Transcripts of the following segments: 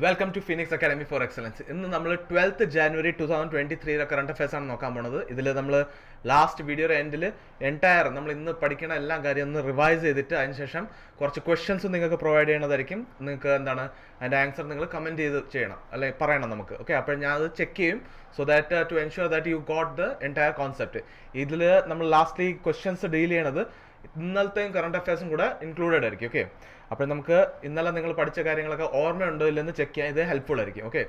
Welcome to Phoenix Academy for Excellence. ഇന്ന് നമ്മൾ 12th January 2023 current affairs ആണ് നോക്കാൻ പോണത്. ഇതിൽ നമ്മൾ ലാസ്റ്റ് വീഡിയോയുടെ എൻഡിൽ എൻറ്റയർ നമ്മൾ ഇന്ന് പഠിക്കുന്ന എല്ലാ കാര്യം ഒന്ന് റിവൈസ് ചെയ്തിട്ട് അതിനുശേഷം കുറച്ച് ക്വസ്റ്റ്യൻസ് നിങ്ങൾക്ക് പ്രൊവൈഡ് ചെയ്യണതായിരിക്കും. നിങ്ങൾക്ക് എന്താണ് അതിൻ്റെ ആൻസർ നിങ്ങൾ കമൻറ്റ് ചെയ്യണം, അല്ലെ പറയണം നമുക്ക്. ഓക്കെ, അപ്പോൾ ഞാൻ അത് ചെക്ക് ചെയ്യും so that to ensure that you got the entire concept. ഇതിൽ നമ്മൾ ലാസ്റ്റ്ലി ക്വസ്റ്റ്യൻസ് ഡീൽ ചെയ്യണത് ഇന്നലത്തെയും കറണ്ട് അഫയേഴ്സും കൂടെ ഇൻക്ലൂഡഡ് ആയിരിക്കും. ഓക്കെ, അപ്പോൾ നമുക്ക് ഇന്നലെ നിങ്ങൾ പഠിച്ച കാര്യങ്ങളൊക്കെ ഓർമ്മയുണ്ടോ ഇല്ലെന്ന് ചെക്ക് ചെയ്യാൻ ഇത് ഹെൽപ്ഫുൾ ആയിരിക്കും. ഓക്കെ,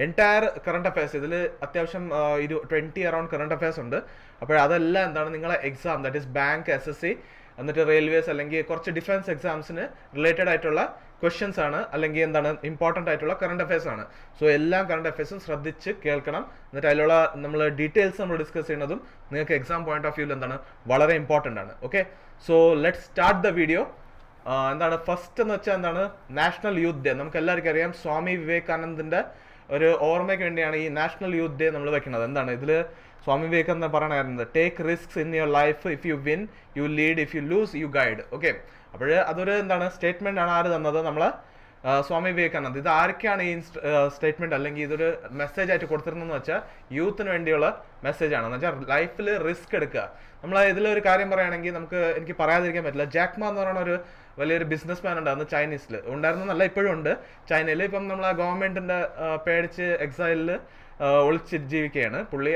എൻറ്റയർ കറണ്ട് അഫയേഴ്സ് ഇതിൽ അത്യാവശ്യം 20 അറൗണ്ട് കറണ്ട് അഫയേഴ്സ് ഉണ്ട്. അപ്പോൾ അതെല്ലാം എന്താണ് നിങ്ങളെ exam, that is bank, SSC, എന്നിട്ട് റെയിൽവേസ് അല്ലെങ്കിൽ കുറച്ച് ഡിഫൻസ് എക്സാംസിന് റിലേറ്റഡ് ആയിട്ടുള്ള ക്വസ്റ്റ്യൻസ് ആണ്, അല്ലെങ്കിൽ എന്താണ് ഇമ്പോർട്ടൻ്റ് ആയിട്ടുള്ള കറണ്ട് അഫയേഴ്സ് ആണ്. സോ എല്ലാ കറണ്ട് അഫയേഴ്സും ശ്രദ്ധിച്ച് കേൾക്കണം. എന്നിട്ട് അതിലുള്ള നമ്മൾ ഡീറ്റെയിൽസ് നമ്മൾ ഡിസ്കസ് ചെയ്യുന്നതും നിങ്ങൾക്ക് എക്സാം പോയിന്റ് ഓഫ് വ്യൂവിൽ എന്താണ് വളരെ ഇമ്പോർട്ടൻ്റ് ആണ്. Okay, so let start the video. എന്താണ് ഫസ്റ്റ് എന്ന് വെച്ചാൽ എന്താണ് നാഷണൽ യൂത്ത് ഡേ. നമുക്ക് എല്ലാവർക്കും അറിയാം സ്വാമി വിവേകാനന്ദന്റെ ഒരു ഓർമ്മയ്ക്ക് വേണ്ടിയാണ് ഈ നാഷണൽ യൂത്ത് ഡേ നമ്മൾ വെക്കുന്നത്. എന്താണ് ഇതിൽ സ്വാമി വിവേകാനന്ദൻ പറയണായിരുന്നത്, take risk in your life, if you win you lead, if you lose you guide. Okay, അപ്പോൾ അതൊരു എന്താണ് സ്റ്റേറ്റ്മെന്റ് ആണ്. ആര് തന്നത്? നമ്മളെ സ്വാമി വിവേകാനന്ദ. ഇത് ആർക്കാണ് ഈ സ്റ്റേറ്റ്മെന്റ് അല്ലെങ്കിൽ ഇതൊരു മെസ്സേജ് ആയിട്ട് കൊടുത്തിരുന്നതെന്ന് വെച്ചാൽ യൂത്തിന് വേണ്ടിയുള്ള മെസ്സേജ് ആണ്. എന്ന് വെച്ചാൽ ലൈഫിൽ റിസ്ക് എടുക്കുക. നമ്മൾ ഇതിലൊരു കാര്യം പറയുകയാണെങ്കിൽ എനിക്ക് പറയാതിരിക്കാൻ പറ്റില്ല. ജാക്ക്മാ എന്ന് പറയുന്ന ഒരു വലിയൊരു ബിസിനസ് മാൻ ഉണ്ടായിരുന്നു ചൈനീസിൽ, ഉണ്ടായിരുന്നല്ല ഇപ്പോഴും ഉണ്ട് ചൈനയിൽ. ഇപ്പം നമ്മൾ ആ ഗവൺമെന്റിന്റെ പേടിച്ച് എക്സൈലിൽ ഒളിച്ച് ജീവിക്കുകയാണ് പുള്ളി.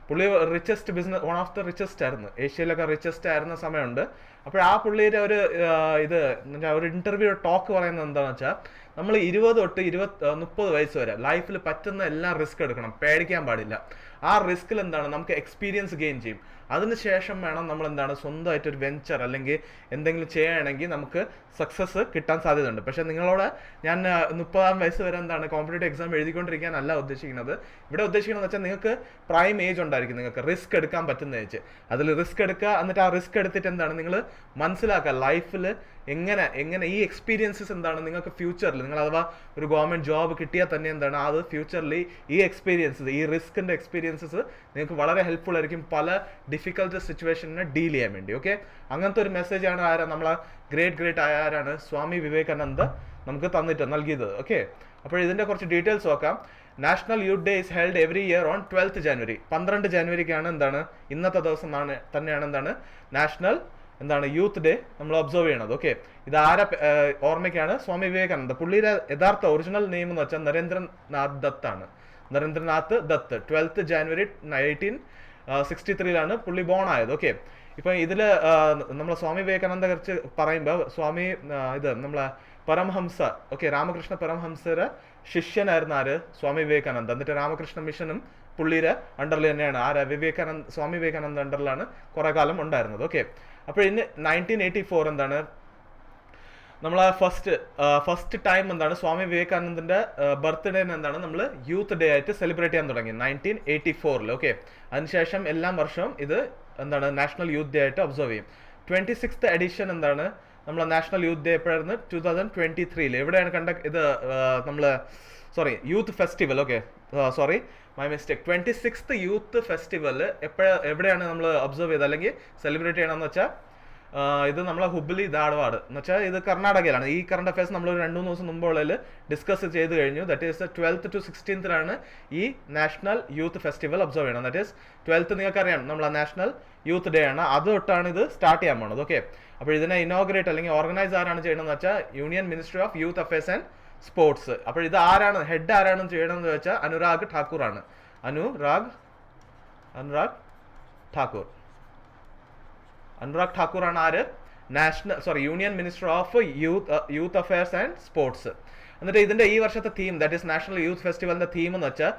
പുള്ളി richest business, one of the richest ആയിരുന്നു, ഏഷ്യയിലൊക്കെ റിച്ചസ്റ്റ് ആയിരുന്ന സമയമുണ്ട്. അപ്പോൾ ആ പുള്ളിയുടെ ഒരു ഇന്റർവ്യൂ ടോക്ക് പറയുന്നത് എന്താണെന്ന് വെച്ചാൽ, നമ്മൾ 20 തൊട്ട് 30 വയസ്സ് വരെ ലൈഫിൽ പറ്റുന്ന എല്ലാം റിസ്ക് എടുക്കണം, പേടിക്കാൻ പാടില്ല. ആ റിസ്കിൽ എന്താണ് നമുക്ക് എക്സ്പീരിയൻസ് ഗെയിൻ ചെയ്യും. അതിനുശേഷം വേണം നമ്മൾ എന്താണ് സ്വന്തമായിട്ടൊരു വെഞ്ചർ അല്ലെങ്കിൽ എന്തെങ്കിലും ചെയ്യുകയാണെങ്കിൽ നമുക്ക് സക്സസ് കിട്ടാൻ സാധ്യതയുണ്ട്. പക്ഷെ നിങ്ങളോട് ഞാൻ 30-ാം വയസ്സ് വരെ എന്താണ് കോമ്പറ്റേറ്റീവ് എക്സാം എഴുതിക്കൊണ്ടിരിക്കാനല്ല ഉദ്ദേശിക്കുന്നത്. ഇവിടെ ഉദ്ദേശിക്കുന്നത് വെച്ചാൽ നിങ്ങൾക്ക് പ്രൈം ഏജ് ഉണ്ടായിരിക്കും, നിങ്ങൾക്ക് റിസ്ക് എടുക്കാൻ പറ്റുന്ന ഏജ്. അതിൽ റിസ്ക് എടുക്കുക, എന്നിട്ട് ആ റിസ്ക് എടുത്തിട്ട് എന്താണ് നിങ്ങൾ മനസ്സിലാക്കുക ലൈഫിൽ എങ്ങനെ ഈ എക്സ്പീരിയൻസസ് എന്താണ് നിങ്ങൾക്ക് ഫ്യൂച്ചറിൽ നിങ്ങൾ അഥവാ ഒരു ഗവൺമെന്റ് ജോബ് കിട്ടിയാൽ തന്നെ എന്താണ് അത് ഫ്യൂച്ചറിൽ ഈ എക്സ്പീരിയൻസസ്, ഈ റിസ്കിന്റെ എക്സ്പീരിയൻസസ് നിങ്ങൾക്ക് വളരെ ഹെൽപ്ഫുൾ ആയിരിക്കും പല ഡിഫിക്കൽട്ട് സിറ്റുവേഷനെ ഡീൽ ചെയ്യാൻ വേണ്ടി. ഓക്കെ, അങ്ങനത്തെ ഒരു മെസ്സേജ് ആണ് നമ്മളെ ഗ്രേറ്റ് ആരാണ് സ്വാമി വിവേകാനന്ദ നമുക്ക് നൽകിയത്. ഓക്കെ, അപ്പോൾ ഇതിന്റെ കുറച്ച് ഡീറ്റെയിൽസ് നോക്കാം. National youth day is held every year on 12th January. 12 ജനുവരിക്കാണ് എന്താണ് ഇന്നത്തെ ദിവസം തന്നെയാണ് എന്താണ് നാഷണൽ യൂത്ത് ഡേ നമ്മൾ ഒബ്സർവ് ചെയ്യണത്. ഓക്കെ, ഇത് ഓർമ്മയ്ക്കാണ് സ്വാമി വിവേകാനന്ദ. പുള്ളിയുടെ യഥാർത്ഥ ഒറിജിനൽ നെയിം എന്ന് വെച്ചാൽ നരേന്ദ്രനാഥ് ദത്ത് ആണ്. നരേന്ദ്രനാഥ് ദത്ത് 12th January 1963 പുള്ളി ബോൺ ആയത്. ഓക്കെ, ഇപ്പം ഇതില് നമ്മളെ സ്വാമി വിവേകാനന്ദ കുറിച്ച് പറയുമ്പോൾ സ്വാമി നമ്മളെ പരമഹംസ, ഓക്കെ, രാമകൃഷ്ണ പരമഹംസയുടെ ശിഷ്യനായിരുന്ന ആര്? സ്വാമി വിവേകാനന്ദ. എന്നിട്ട് രാമകൃഷ്ണ മിഷനും പുള്ളിയുടെ അണ്ടറിൽ തന്നെയാണ് സ്വാമി വിവേകാനന്ദ അണ്ടറിലാണ് കുറെ കാലം ഉണ്ടായിരുന്നത്. ഓക്കെ, അപ്പോൾ ഇന്ന് 1984 എന്താണ് നമ്മളെ ഫസ്റ്റ് ടൈം എന്താണ് സ്വാമി വിവേകാനന്ദന്റെ ബർത്ത്ഡേ എന്താണ് നമ്മൾ യൂത്ത് ഡേ ആയിട്ട് സെലിബ്രേറ്റ് ചെയ്യാൻ തുടങ്ങി 1984. ഓക്കെ, അതിനുശേഷം എല്ലാ വർഷവും ഇത് എന്താണ് നാഷണൽ യൂത്ത് ഡേ ആയിട്ട് ഒബ്സർവ് ചെയ്യും. 26th എഡിഷൻ എന്താണ് നമ്മളെ നാഷണൽ യൂത്ത് ഡേ എപ്പോഴായിരുന്നു? 2023. എവിടെയാണ് youth festival. Okay, sorry my mistake. 26th youth festival എവിടെയാണ് നമ്മൾ ഒബ്സർവ് ചെയ്തത് അല്ലെങ്കിൽ സെലിബ്രേറ്റ് ചെയ്യണമെന്ന് വെച്ചാൽ ഇത് നമ്മളെ ഹുബ്ലി ധാർവാഡ് എന്ന് വെച്ചാൽ ഇത് കർണാടകയിലാണ്. ഈ കറണ്ട് അഫയേഴ്സ് നമ്മൾ 2-3 ദിവസം മുമ്പുള്ളിൽ ഡിസ്കസ് ചെയ്ത് കഴിഞ്ഞു. That is 12th to 16th ഈ നാഷണൽ യൂത്ത് ഫെസ്റ്റിവൽ ഒബ്സർവ് ചെയ്യണം. ദാറ്റ് ഈസ് 12th നിങ്ങൾക്കറിയാം നമ്മളെ നാഷണൽ യൂത്ത് ഡേ ആണ്, അത് തൊട്ടാണ് ഇത് സ്റ്റാർട്ട് ചെയ്യാൻ പോകുന്നത്. ഓക്കെ, അപ്പോൾ ഇതിനെ ഇനോഗ്രേറ്റ് അല്ലെങ്കിൽ ഓർഗനൈസ് ആരാണ് ചെയ്യണമെന്ന് വെച്ചാൽ union ministry of youth affairs and sports. അപ്പോൾ ഇത് ഹെഡ് ആരാണ് ചെയ്യണമെന്ന് വെച്ചാൽ അനുരാഗ് ഠാക്കൂർ ആണ്. അനുരാഗ് ഠാക്കൂർ ആണ് ആര്? Union minister of youth affairs and sports. എന്നിട്ട് ഇതിന്റെ ഈ വർഷത്തെ theme, that is national youth ഫെസ്റ്റിവലിന്റെ തീം എന്ന് വെച്ചാൽ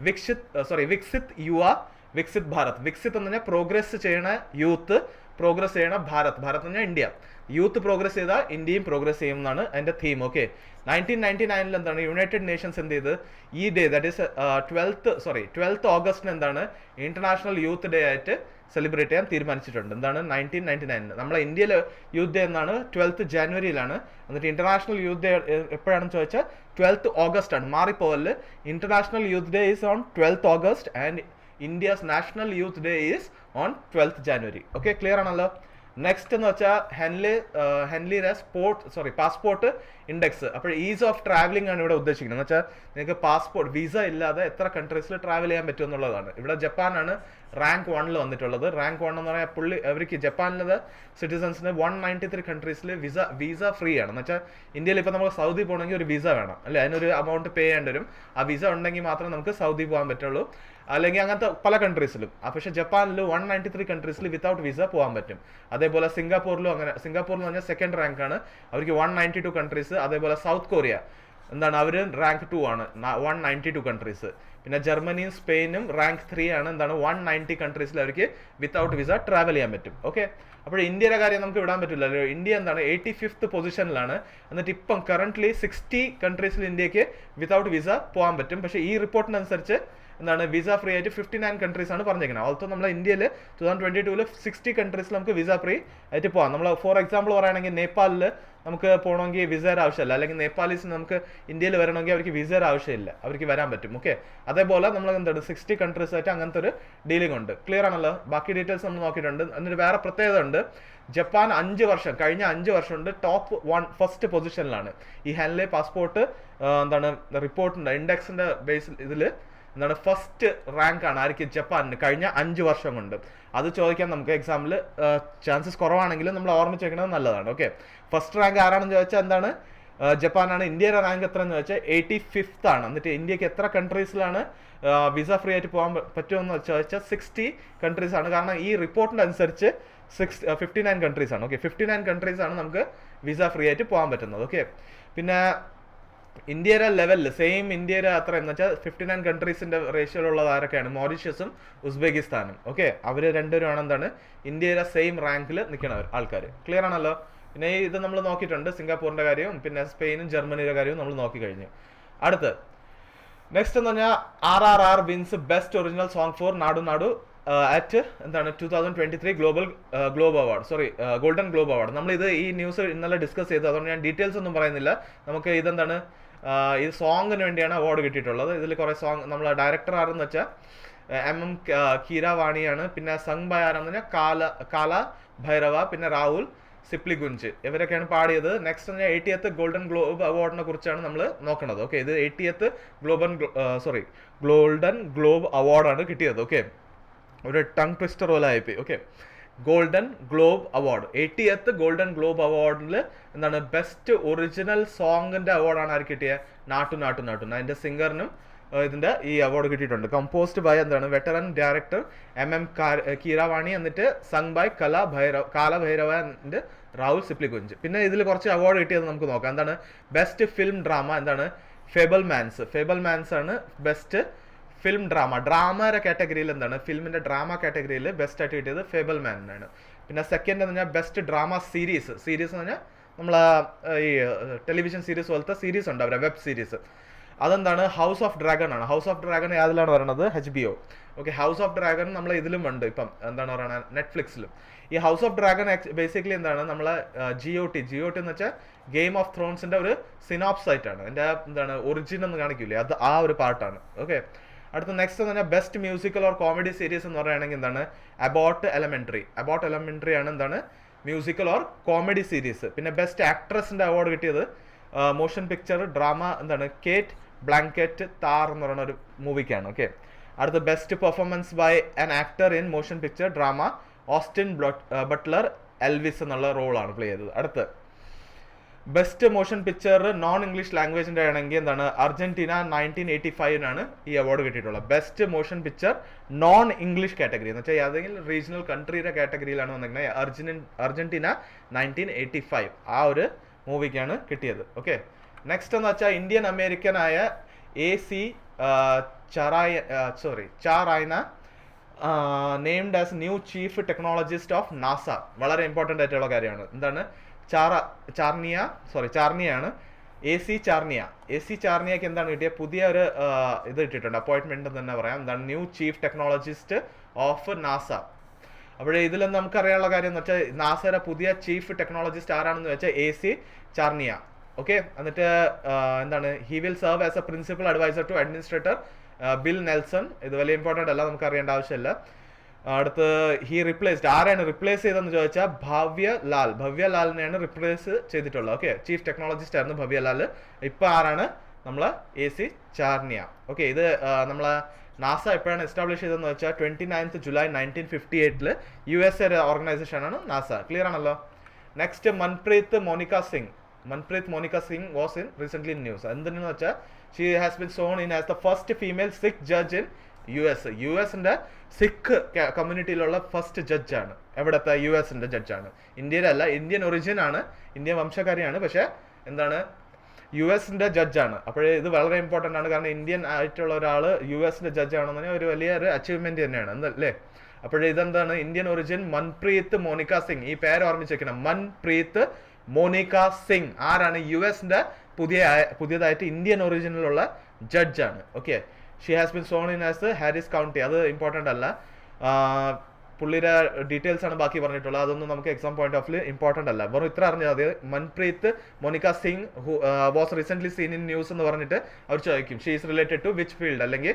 വിക്സിത് യുവ വിക്സിത് ഭാരത്. വിക്സിത് എന്ന് പറഞ്ഞാൽ പ്രോഗ്രസ് ചെയ്യണ യൂത്ത്, പ്രോഗ്രസ് ചെയ്യണ ഭാരത് എന്ന് പറഞ്ഞാൽ ഇന്ത്യ. യൂത്ത് പ്രോഗ്രസ് ചെയ്താൽ ഇന്ത്യയും പ്രോഗ്രസ് ചെയ്യും എന്നാണ് അതിന്റെ തീം. ഓക്കെ, 1999 എന്താണ് യുണൈറ്റഡ് നേഷൻസ് എന്ത് ചെയ്ത് ഈ day, that is 12th August എന്താണ് ഇന്റർനാഷണൽ യൂത്ത് ഡേ ആയിട്ട് സെലിബ്രേറ്റ് ചെയ്യാൻ തീരുമാനിച്ചിട്ടുണ്ട്. എന്താണ് 1999 നമ്മളെ ഇന്ത്യയിലെ യൂത്ത് ഡേ എന്നാണ് 12th January. എന്നിട്ട് ഇന്റർനാഷണൽ യൂത്ത് ഡേ എപ്പോഴാണെന്ന് ചോദിച്ചാൽ 12th August ആണ്. മാറിപ്പോവല്. International youth day is on 12th August and India's national youth day is on 12th January. Okay, clear ആണല്ലോ. നെക്സ്റ്റ് എന്ന് വെച്ചാൽ ഹെൻലിയുടെ പാസ്പോർട്ട് ഇൻഡെക്സ്. അപ്പോൾ ഈസ് ഓഫ് ട്രാവലിംഗ് ആണ് ഇവിടെ ഉദ്ദേശിക്കുന്നത്. എന്ന് വെച്ചാൽ നിങ്ങൾക്ക് പാസ്പോർട്ട് വിസ ഇല്ലാതെ എത്ര കൺട്രീസിൽ ട്രാവൽ ചെയ്യാൻ പറ്റും എന്നുള്ളതാണ്. ഇവിടെ ജപ്പാനാണ് റാങ്ക് 1 വന്നിട്ടുള്ളത്. റാങ്ക് 1 എന്ന് പറയാൻ അവർക്ക് ജപ്പാനിലെ സിറ്റിസൺസിന് 193 കൺട്രീസിൽ വിസ ഫ്രീ ആണ്. എന്ന് വെച്ചാൽ ഇന്ത്യയിൽ ഇപ്പോൾ നമ്മൾ സൗദി പോകണമെങ്കിൽ ഒരു വിസ വേണം അല്ലെ, അതിനൊരു എമൗണ്ട് പേ ചെയ്യേണ്ടി വരും. ആ വിസ ഉണ്ടെങ്കിൽ മാത്രമേ നമുക്ക് സൗദി പോകാൻ പറ്റുള്ളൂ, അല്ലെങ്കിൽ അങ്ങനത്തെ പല കൺട്രീസിലും. പക്ഷേ ജപ്പാനിൽ 193 കൺട്രീസിൽ വിത്തൗട്ട് വിസ പോകാൻ പറ്റും. അതേപോലെ സിംഗപ്പൂരിലും അങ്ങനെ. സിംഗപ്പൂർ എന്ന് പറഞ്ഞാൽ സെക്കൻഡ് റാങ്ക് ആണ്, അവർക്ക് 192 കൺട്രീസ്. അതേപോലെ സൗത്ത് കൊറിയ അവർ റാങ്ക് 2 ആണ്, 192 കൺട്രീസ്. പിന്നെ ജർമ്മനിയും സ്പെയിനും റാങ്ക് 3 ആണ്, 190 കൺട്രീസിൽ അവർക്ക് വിത്തൗട്ട് വിസ ട്രാവൽ ചെയ്യാൻ പറ്റും. ഓക്കെ, അപ്പോൾ ഇന്ത്യയുടെ കാര്യം നമുക്ക് വിടാൻ പറ്റില്ലല്ലോ. India 85th പൊസിഷനിലാണ്. എന്നിട്ട് ഇപ്പം കറന്റ്ലി 60 കൺട്രീസിൽ ഇന്ത്യക്ക് വിത്തൗട്ട് വിസ പോകാൻ പറ്റും. പക്ഷേ ഈ റിപ്പോർട്ടിനനുസരിച്ച് വിസ ഫ്രീ ആയിട്ട് 59 കൺട്രീസ് ആണ് പറഞ്ഞിരിക്കുന്നത്. ഓൾസോ നമ്മളെ ഇന്ത്യയിൽ 2022 60 കൺട്രീസിൽ നമുക്ക് വിസ ഫ്രീ ആയിട്ട് പോകാം. നമ്മൾ ഫോർ എക്സാമ്പിൾ പറയുകയാണെങ്കിൽ നേപ്പാളിൽ നമുക്ക് പോകണമെങ്കിൽ വിസയുടെ ആവശ്യമില്ല, അല്ലെങ്കിൽ നേപ്പാളീസിന് നമുക്ക് ഇന്ത്യയിൽ വരണമെങ്കിൽ അവർക്ക് വിസയുടെ ആവശ്യമില്ല, അവർക്ക് വരാൻ പറ്റും. ഓക്കെ, അതേപോലെ നമ്മൾ 60 കൺട്രീസ് ആയിട്ട് അങ്ങനത്തെ ഒരു ഡീലിംഗ് ഉണ്ട്. ക്ലിയർ ആണല്ലോ? ബാക്കി ഡീറ്റെയിൽസ് നമ്മൾ നോക്കിയിട്ടുണ്ട്. എന്നിട്ട് വേറെ പ്രത്യേകത ഉണ്ട്, ജപ്പാൻ കഴിഞ്ഞ 5 വർഷം കൊണ്ട് ടോപ്പ് 1 ഫസ്റ്റ് പൊസിഷനിലാണ്. ഈ ഹെൻലെ പാസ്പോർട്ട് റിപ്പോർട്ടിന്റെ ഇൻഡെക്സിന്റെ ബേസിൽ ഇതിൽ ഫസ്റ്റ് റാങ്ക് ആണ് ആർക്ക്? ജപ്പാനിന് കഴിഞ്ഞ 5 വർഷം കൊണ്ട്. അത് ചോദിക്കാൻ നമുക്ക് എക്സാമിൽ ചാൻസസ് കുറവാണെങ്കിലും നമ്മൾ ഓർമ്മിച്ച് വെക്കുന്നത് നല്ലതാണ്. ഓക്കെ, ഫസ്റ്റ് റാങ്ക് ആരാണെന്ന് ചോദിച്ചാൽ ജപ്പാനാണ്. ഇന്ത്യയുടെ റാങ്ക് എത്ര എന്ന് വെച്ചാൽ 85th ആണ്. എന്നിട്ട് ഇന്ത്യക്ക് എത്ര കൺട്രീസിലാണ് വിസ ഫ്രീ ആയിട്ട് പോകാൻ പറ്റുമെന്ന് ചോദിച്ചാൽ 60 കൺട്രീസ് ആണ്. കാരണം ഈ റിപ്പോർട്ടിന്റെ അനുസരിച്ച് 59 കൺട്രീസ് ആണ്. ഓക്കെ, 59 കൺട്രീസ് ആണ് നമുക്ക് വിസ ഫ്രീ ആയിട്ട് പോകാൻ പറ്റുന്നത്. ഓക്കെ, പിന്നെ ഇന്ത്യയുടെ ലെവലിൽ സെയിം ഇന്ത്യയുടെ അത്ര എന്ന് വെച്ചാൽ 59 കൺട്രീസിന്റെ റേഷ്യോയിലുള്ളത് ആരൊക്കെയാണ്? മൗറീഷ്യസും ഉസ്ബെക്കിസ്ഥാനും. ഓക്കെ, അവർ രണ്ടുപേരുമാണ് ഇന്ത്യയുടെ സെയിം റാങ്കിൽ നിൽക്കുന്ന ആൾക്കാർ. ക്ലിയർ ആണല്ലോ? പിന്നെ ഇത് നമ്മൾ നോക്കിയിട്ടുണ്ട്, സിംഗപ്പൂരിന്റെ കാര്യവും പിന്നെ സ്പെയിനും ജർമ്മനിയുടെ കാര്യവും നമ്മൾ നോക്കി കഴിഞ്ഞു. അടുത്ത് നെക്സ്റ്റ് എന്ന് പറഞ്ഞാൽ RRR wins best original song for Naatu Naatu at 2023 Globe award Golden globe award. നമ്മൾ ഈ ന്യൂസ് ഇന്നലെ ഡിസ്കസ് ചെയ്തു, അതുകൊണ്ട് ഞാൻ ഡീറ്റെയിൽസ് ഒന്നും പറയുന്നില്ല. നമുക്ക് ഇത് സോങ്ങിന് വേണ്ടിയാണ് അവാർഡ് കിട്ടിയിട്ടുള്ളത്. ഇതിൽ കുറെ സോങ് നമ്മളെ ഡയറക്ടർ ആരെന്ന് വെച്ചാൽ MM കീരാവാണിയാണ്. പിന്നെ സങ് ബൈ ആരാന്ന് പറഞ്ഞാൽ കാല ഭൈരവ, പിന്നെ രാഹുൽ സിപ്ലിഗുഞ്ച്, ഇവരൊക്കെയാണ് പാടിയത്. നെക്സ്റ്റ് 80th ഗോൾഡൻ ഗ്ലോബ് അവാർഡിനെ കുറിച്ചാണ് നമ്മൾ നോക്കുന്നത്. ഓക്കെ, ഇത് 80th ഗോൾഡൻ ഗ്ലോബ് അവാർഡാണ് കിട്ടിയത്. ഓക്കെ, ഒരു ടങ് ട്വിസ്റ്റർ പോലെ ആയിപ്പോയി. Okay, golden globe award 80th golden globe അവാർഡിൽ ബെസ്റ്റ് ഒറിജിനൽ സോങ്ങിന്റെ അവാർഡാണ് ആർക്ക് കിട്ടിയത്? നാട്ടു നാട്ടു നാട്ടു. അതിന്റെ സിംഗറിനും ഇതിന്റെ ഈ അവാർഡ് കിട്ടിയിട്ടുണ്ട്. Composed by veteran director MM Keeravani, എന്നിട്ട് സങ് ബൈ കാല ഭൈരവ ആൻഡ് രാഹുൽ സിപ്ലിഗുഞ്ച്. പിന്നെ ഇതിൽ കുറച്ച് അവാർഡ് കിട്ടിയത് നമുക്ക് നോക്കാം. ബെസ്റ്റ് ഫിലിം ഡ്രാമ ഫേബൽ മാൻസ് ആണ് ബെസ്റ്റ് ഫിലിം ഡ്രാമയുടെ കാറ്റഗറിയിൽ ഫിലിമിന്റെ ഡ്രാമ കാറ്റഗറിയിൽ ബെസ്റ്റ് ആയിട്ട് കിട്ടിയത് ഫേബൽ മാനാണ്. പിന്നെ സെക്കൻഡ് എന്ന് പറഞ്ഞാൽ ബെസ്റ്റ് ഡ്രാമ സീരീസ് എന്ന് പറഞ്ഞാൽ നമ്മളെ ഈ ടെലിവിഷൻ സീരീസ് പോലത്തെ സീരീസ് ഉണ്ട്, അവരെ web series. House of dragon ആണ്. ഹൗസ് ഓഫ് ഡ്രാഗൺ ഏതിലാണ് പറയുന്നത്? HBO. Okay, house of dragon നമ്മളെ ഇതിലും ഉണ്ട്, ഇപ്പം പറയുന്നത് നെറ്റ്ഫ്ലിക്സിലും. ഈ ഹൗസ് ഓഫ് ഡ്രാഗൺ ബേസിക്കലി നമ്മളെ GOT എന്ന് വെച്ചാൽ ഗെയിം ഓഫ് ത്രോൺസിന്റെ ഒരു സിനോപ്സ് ആയിട്ടാണ്. അതിന്റെ ഒറിജിൻ എന്ന് കാണിക്കില്ലേ, അത് ആ ഒരു പാർട്ടാണ്. ഓക്കെ, അടുത്ത നെക്സ്റ്റ് എന്ന് പറഞ്ഞാൽ best musical or comedy series എന്ന് പറയുകയാണെങ്കിൽ അബൌട്ട് എലമെന്ററി ആണ് മ്യൂസിക്കൽ ഓർ കോമഡി സീരീസ്. പിന്നെ ബെസ്റ്റ് ആക്ട്രസിന്റെ അവാർഡ് കിട്ടിയത് motion picture drama Cate Blanchett Tar എന്ന് പറയുന്ന ഒരു മൂവിക്കാണ്. ഓക്കെ, അടുത്ത best performance by an actor in motion picture drama Austin Butler Elvis എന്നുള്ള റോളാണ് പ്ലേ ചെയ്തത്. അടുത്ത് best motion picture non English ലാംഗ്വേജിന്റെ ആണെങ്കിൽ അർജന്റീന 1985 ഈ അവാർഡ് കിട്ടിയിട്ടുള്ളത്. Best motion picture non English category എന്ന് വെച്ചാൽ ഏതെങ്കിലും റീജിയണൽ കൺട്രിയുടെ കാറ്റഗറിയിലാണ് വന്നിരിക്കുന്നത്. അർജന്റീന 1985 ആ ഒരു മൂവിക്കാണ് കിട്ടിയത്. ഓക്കെ, നെക്സ്റ്റ് എന്ന് വെച്ചാൽ ഇന്ത്യൻ അമേരിക്കൻ ആയ AC Charania named as new chief technologist of NASA. വളരെ ഇമ്പോർട്ടൻ്റ് ആയിട്ടുള്ള കാര്യമാണ്. ചാർണിയാണ്. AC ചാർണിയക്ക് എന്താണ് കിട്ടിയ പുതിയ ഒരു ഇത് കിട്ടിയിട്ടുണ്ട്, അപ്പോയിന്റ്മെന്റ് തന്നെ പറയാം. New chief technologist of NASA. അവിടെ ഇതിൽ നമുക്കറിയാനുള്ള കാര്യം എന്ന് വെച്ചാൽ നാസയുടെ പുതിയ ചീഫ് ടെക്നോളജിസ്റ്റ് ആരാണെന്ന് വെച്ചാൽ AC ചാർണിയ. ഓക്കെ, എന്നിട്ട് he will serve as a principal adviser to administrator Bill Nelson. ഇത് വലിയ ഇമ്പോർട്ടൻ്റ് അല്ല, നമുക്ക് അറിയേണ്ട ആവശ്യമില്ല. അടുത്ത് ഹി റിപ്ലേസ്ഡ്, ആരാണ് റിപ്ലേസ് ചെയ്തതെന്ന് ചോദിച്ചാൽ ഭവ്യ ലാലിനെയാണ് റിപ്ലേസ് ചെയ്തിട്ടുള്ളത്. ഓക്കെ, ചീഫ് ടെക്നോളജിസ്റ്റ് ആയിരുന്നു ഭവ്യ ലാൽ. ഇപ്പൊ ആരാണ്? നമ്മളെ AC ചാർണിയ. ഓക്കെ, ഇത് നമ്മളെ നാസ എപ്പോഴാണ് എസ്റ്റാബ്ലിഷ് ചെയ്തതെന്ന് വെച്ചാൽ 29th July 1958 USA ഓർഗനൈസേഷൻ ആണ് നാസ. ക്ലിയർ ആണല്ലോ. Next Manpreet Monica Singh was in recent in news. എന്തെന്ന് വെച്ചാൽ she has been sworn in as the first female Sikh judge in US Sikh കമ്മ്യൂണിറ്റിയിലുള്ള ഫസ്റ്റ് ജഡ്ജാണ്. എവിടത്തെ? US ജഡ്ജാണ്. ഇന്ത്യയിലല്ല, ഇന്ത്യൻ ഒറിജിൻ ആണ്, ഇന്ത്യൻ വംശകാരിയാണ്, പക്ഷെ എന്താണ് US ജഡ്ജാണ്. അപ്പോഴേ ഇത് വളരെ ഇമ്പോർട്ടൻ്റ് ആണ്. കാരണം ഇന്ത്യൻ ആയിട്ടുള്ള ഒരാൾ US ജഡ്ജ് ആണെന്ന് പറഞ്ഞാൽ ഒരു വലിയൊരു അച്ചീവ്മെന്റ് തന്നെയാണ്, എന്തല്ലേ? അപ്പോഴേ ഇതെന്താണ്? Indian origin Manpreet Monica Singh. ഈ പേര് ഓർമ്മിച്ച് വെക്കണം, മൻപ്രീത് മോണിക്ക സിംഗ്. ആരാണ്? US പുതിയതായിട്ട് ഇന്ത്യൻ ഒറിജിനിലുള്ള ജഡ്ജാണ്. Okay, she has been sworn in as Harris County. അത് ഇമ്പോർട്ടൻ്റ് അല്ല, പുള്ളിയുടെ ഡീറ്റെയിൽസ് ആണ് ബാക്കി പറഞ്ഞിട്ടുള്ളത്. അതൊന്നും നമുക്ക് exam point of view important അല്ല. വെറും ഇത്ര അറിഞ്ഞാൽ മതി. Manpreet Monica Singh was recent seen in news എന്ന് പറഞ്ഞിട്ട് അവർ ചോദിക്കും she is related to which field, അല്ലെങ്കിൽ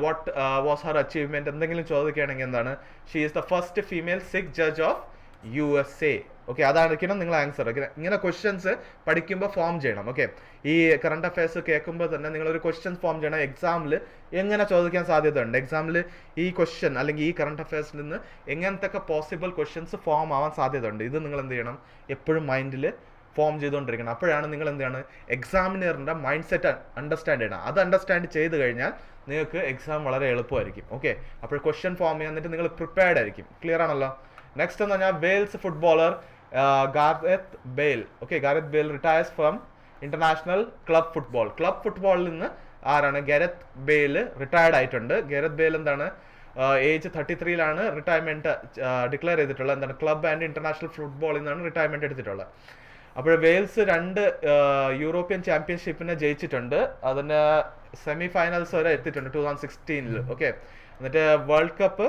വാട്ട് വാസ് ഹർ അച്ചീവ്മെന്റ് എന്തെങ്കിലും ചോദിക്കുകയാണെങ്കിൽ എന്താണ്? She is the first female Sikh judge of USA. Okay, അതായിരിക്കണം നിങ്ങൾ ആൻസർ. ഇങ്ങനെ ക്വസ്റ്റ്യൻസ് പഠിക്കുമ്പോൾ ഫോം ചെയ്യണം. ഓക്കെ, ഈ കറണ്ട് അഫയേഴ്സ് കേൾക്കുമ്പോൾ തന്നെ നിങ്ങളൊരു ക്വസ്റ്റ്യൻ ഫോം ചെയ്യണം. എക്സാമിൽ എങ്ങനെ ചോദിക്കാൻ സാധ്യതയുണ്ട്, എക്സാമിൽ ഈ ക്വസ്റ്റ്യൻ അല്ലെങ്കിൽ ഈ കറണ്ട് അഫയേഴ്സിൽ നിന്ന് എങ്ങനത്തെ പോസിബിൾ ക്വസ്റ്റ്യൻസ് ഫോം ആവാൻ സാധ്യതയുണ്ട്, ഇത് നിങ്ങൾ എന്ത് ചെയ്യണം? എപ്പോഴും മൈൻഡിൽ ഫോം ചെയ്തുകൊണ്ടിരിക്കണം. അപ്പോഴാണ് നിങ്ങൾ എന്താണ് എക്സാമിനറിൻ്റെ മൈൻഡ് സെറ്റ് അണ്ടർസ്റ്റാൻഡ് ചെയ്യണം. അത് അണ്ടർസ്റ്റാൻഡ് ചെയ്ത് കഴിഞ്ഞാൽ നിങ്ങൾക്ക് എക്സാം വളരെ എളുപ്പമായിരിക്കും. ഓക്കെ, അപ്പോൾ ക്വസ്റ്റ്യൻ ഫോം ചെയ്യാൻ എന്നിട്ട് നിങ്ങൾ പ്രിപ്പയർഡ് ആയിരിക്കും. ക്ലിയർ ആണല്ലോ. നെക്സ്റ്റ് എന്ന് പറഞ്ഞാൽ Wales footballer Gareth Bale. Okay, Gareth Bale retires from international club ഫുട്ബോളിൽ നിന്ന് ആരാണ്? ഗാരത്ത് ബെയിൽ റിട്ടയർഡ് ആയിട്ടുണ്ട്. ഗാരത്ത് ബെയിൽ എന്താണ്? ഏജ് 33 റിട്ടയർമെന്റ് ഡിക്ലെയർ ചെയ്തിട്ടുള്ളത്. എന്താണ്? ക്ലബ് ആൻഡ് ഇന്റർനാഷണൽ ഫുട്ബോളിൽ നിന്നാണ് റിട്ടയർമെന്റ് എടുത്തിട്ടുള്ളത്. അപ്പോൾ വെയിൽസ് 2 യൂറോപ്യൻ ചാമ്പ്യൻഷിപ്പിനെ ജയിച്ചിട്ടുണ്ട്. അതിന് സെമി ഫൈനൽസ് വരെ എത്തിയിട്ടുണ്ട് 2016. ഓക്കെ, എന്നിട്ട് വേൾഡ് കപ്പ്.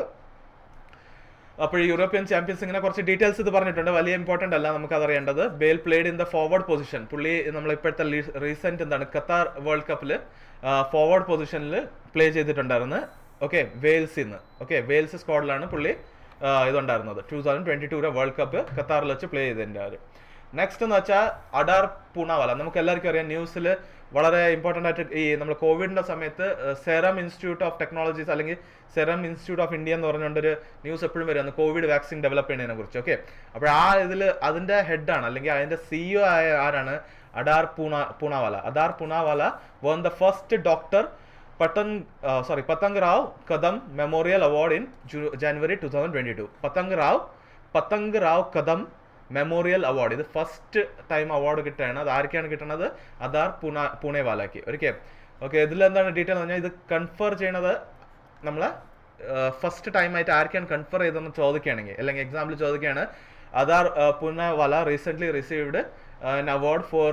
അപ്പോൾ യൂറോപ്യൻ ചാമ്പ്യൻസ് ഇങ്ങനെ കുറച്ച് ഡീറ്റെയിൽസ് ഇത് പറഞ്ഞിട്ടുണ്ട്, വലിയ ഇമ്പോർട്ടൻ്റ് അല്ല നമുക്ക് അതറിയേണ്ടത്. Bale played in the forward position. പുള്ളി നമ്മളിപ്പോഴത്തെ റീസെന്റ് എന്താണ് ഖത്താർ വേൾഡ് കപ്പിൽ ഫോർവേഡ് പൊസിഷനിൽ പ്ലേ ചെയ്തിട്ടുണ്ടായിരുന്നു. ഓക്കെ, വെയിൽസിൽ നിന്ന്. ഓക്കെ, വെയിൽസ് സ്ക്വാഡിലാണ് പുള്ളി ഇതുണ്ടായിരുന്നത്. 2022 വേൾഡ് കപ്പ് ഖത്താറിൽ വെച്ച് പ്ലേ ചെയ്തതിൻ്റെ ആര്. നെക്സ്റ്റ് എന്ന് വെച്ചാൽ അഡാർ പൂണാവാല. നമുക്ക് എല്ലാവർക്കും അറിയാം, ന്യൂസിൽ വളരെ ഇമ്പോർട്ടൻ്റ് ആയിട്ട് ഈ നമ്മൾ കോവിഡിൻ്റെ സമയത്ത് സെറം ഇൻസ്റ്റിറ്റ്യൂട്ട് ഓഫ് ടെക്നോളജീസ് അല്ലെങ്കിൽ സെറം ഇൻസ്റ്റിറ്റ്യൂട്ട് ഓഫ് ഇന്ത്യ എന്ന് പറഞ്ഞുകൊണ്ടൊരു ന്യൂസ് എപ്പോഴും വരുന്നത് കോവിഡ് വാക്സിൻ ഡെവലപ്പ് ചെയ്യുന്നതിനെ കുറിച്ച്. ഓക്കെ, അപ്പോൾ ആ ഇതിൽ അതിൻ്റെ ഹെഡാണ് അല്ലെങ്കിൽ അതിൻ്റെ CEO ആയ ആരാണ്? Adar Poonawalla won the first doctor Patangrao Kadam memorial award in January 2022. Patangrao Kadam memorial award. ഇത് ഫസ്റ്റ് ടൈം അവാർഡ് കിട്ടുകയാണ്. അത് ആർക്കാണ് കിട്ടുന്നത്? അഡാർ പൂണെവാലയ്ക്ക്. ഓക്കെ, ഇതിലെന്താണ് ഡീറ്റെയിൽ എന്ന് പറഞ്ഞാൽ ഇത് കൺഫർ ചെയ്യണത് നമ്മളെ ഫസ്റ്റ് ടൈം ആയിട്ട് ആർക്കാണ് കൺഫർ ചെയ്തതെന്ന് ചോദിക്കുകയാണെങ്കിൽ, അല്ലെങ്കിൽ എക്സാമ്പിൾ ചോദിക്കുകയാണ് Adar Poonawalla recent received an award for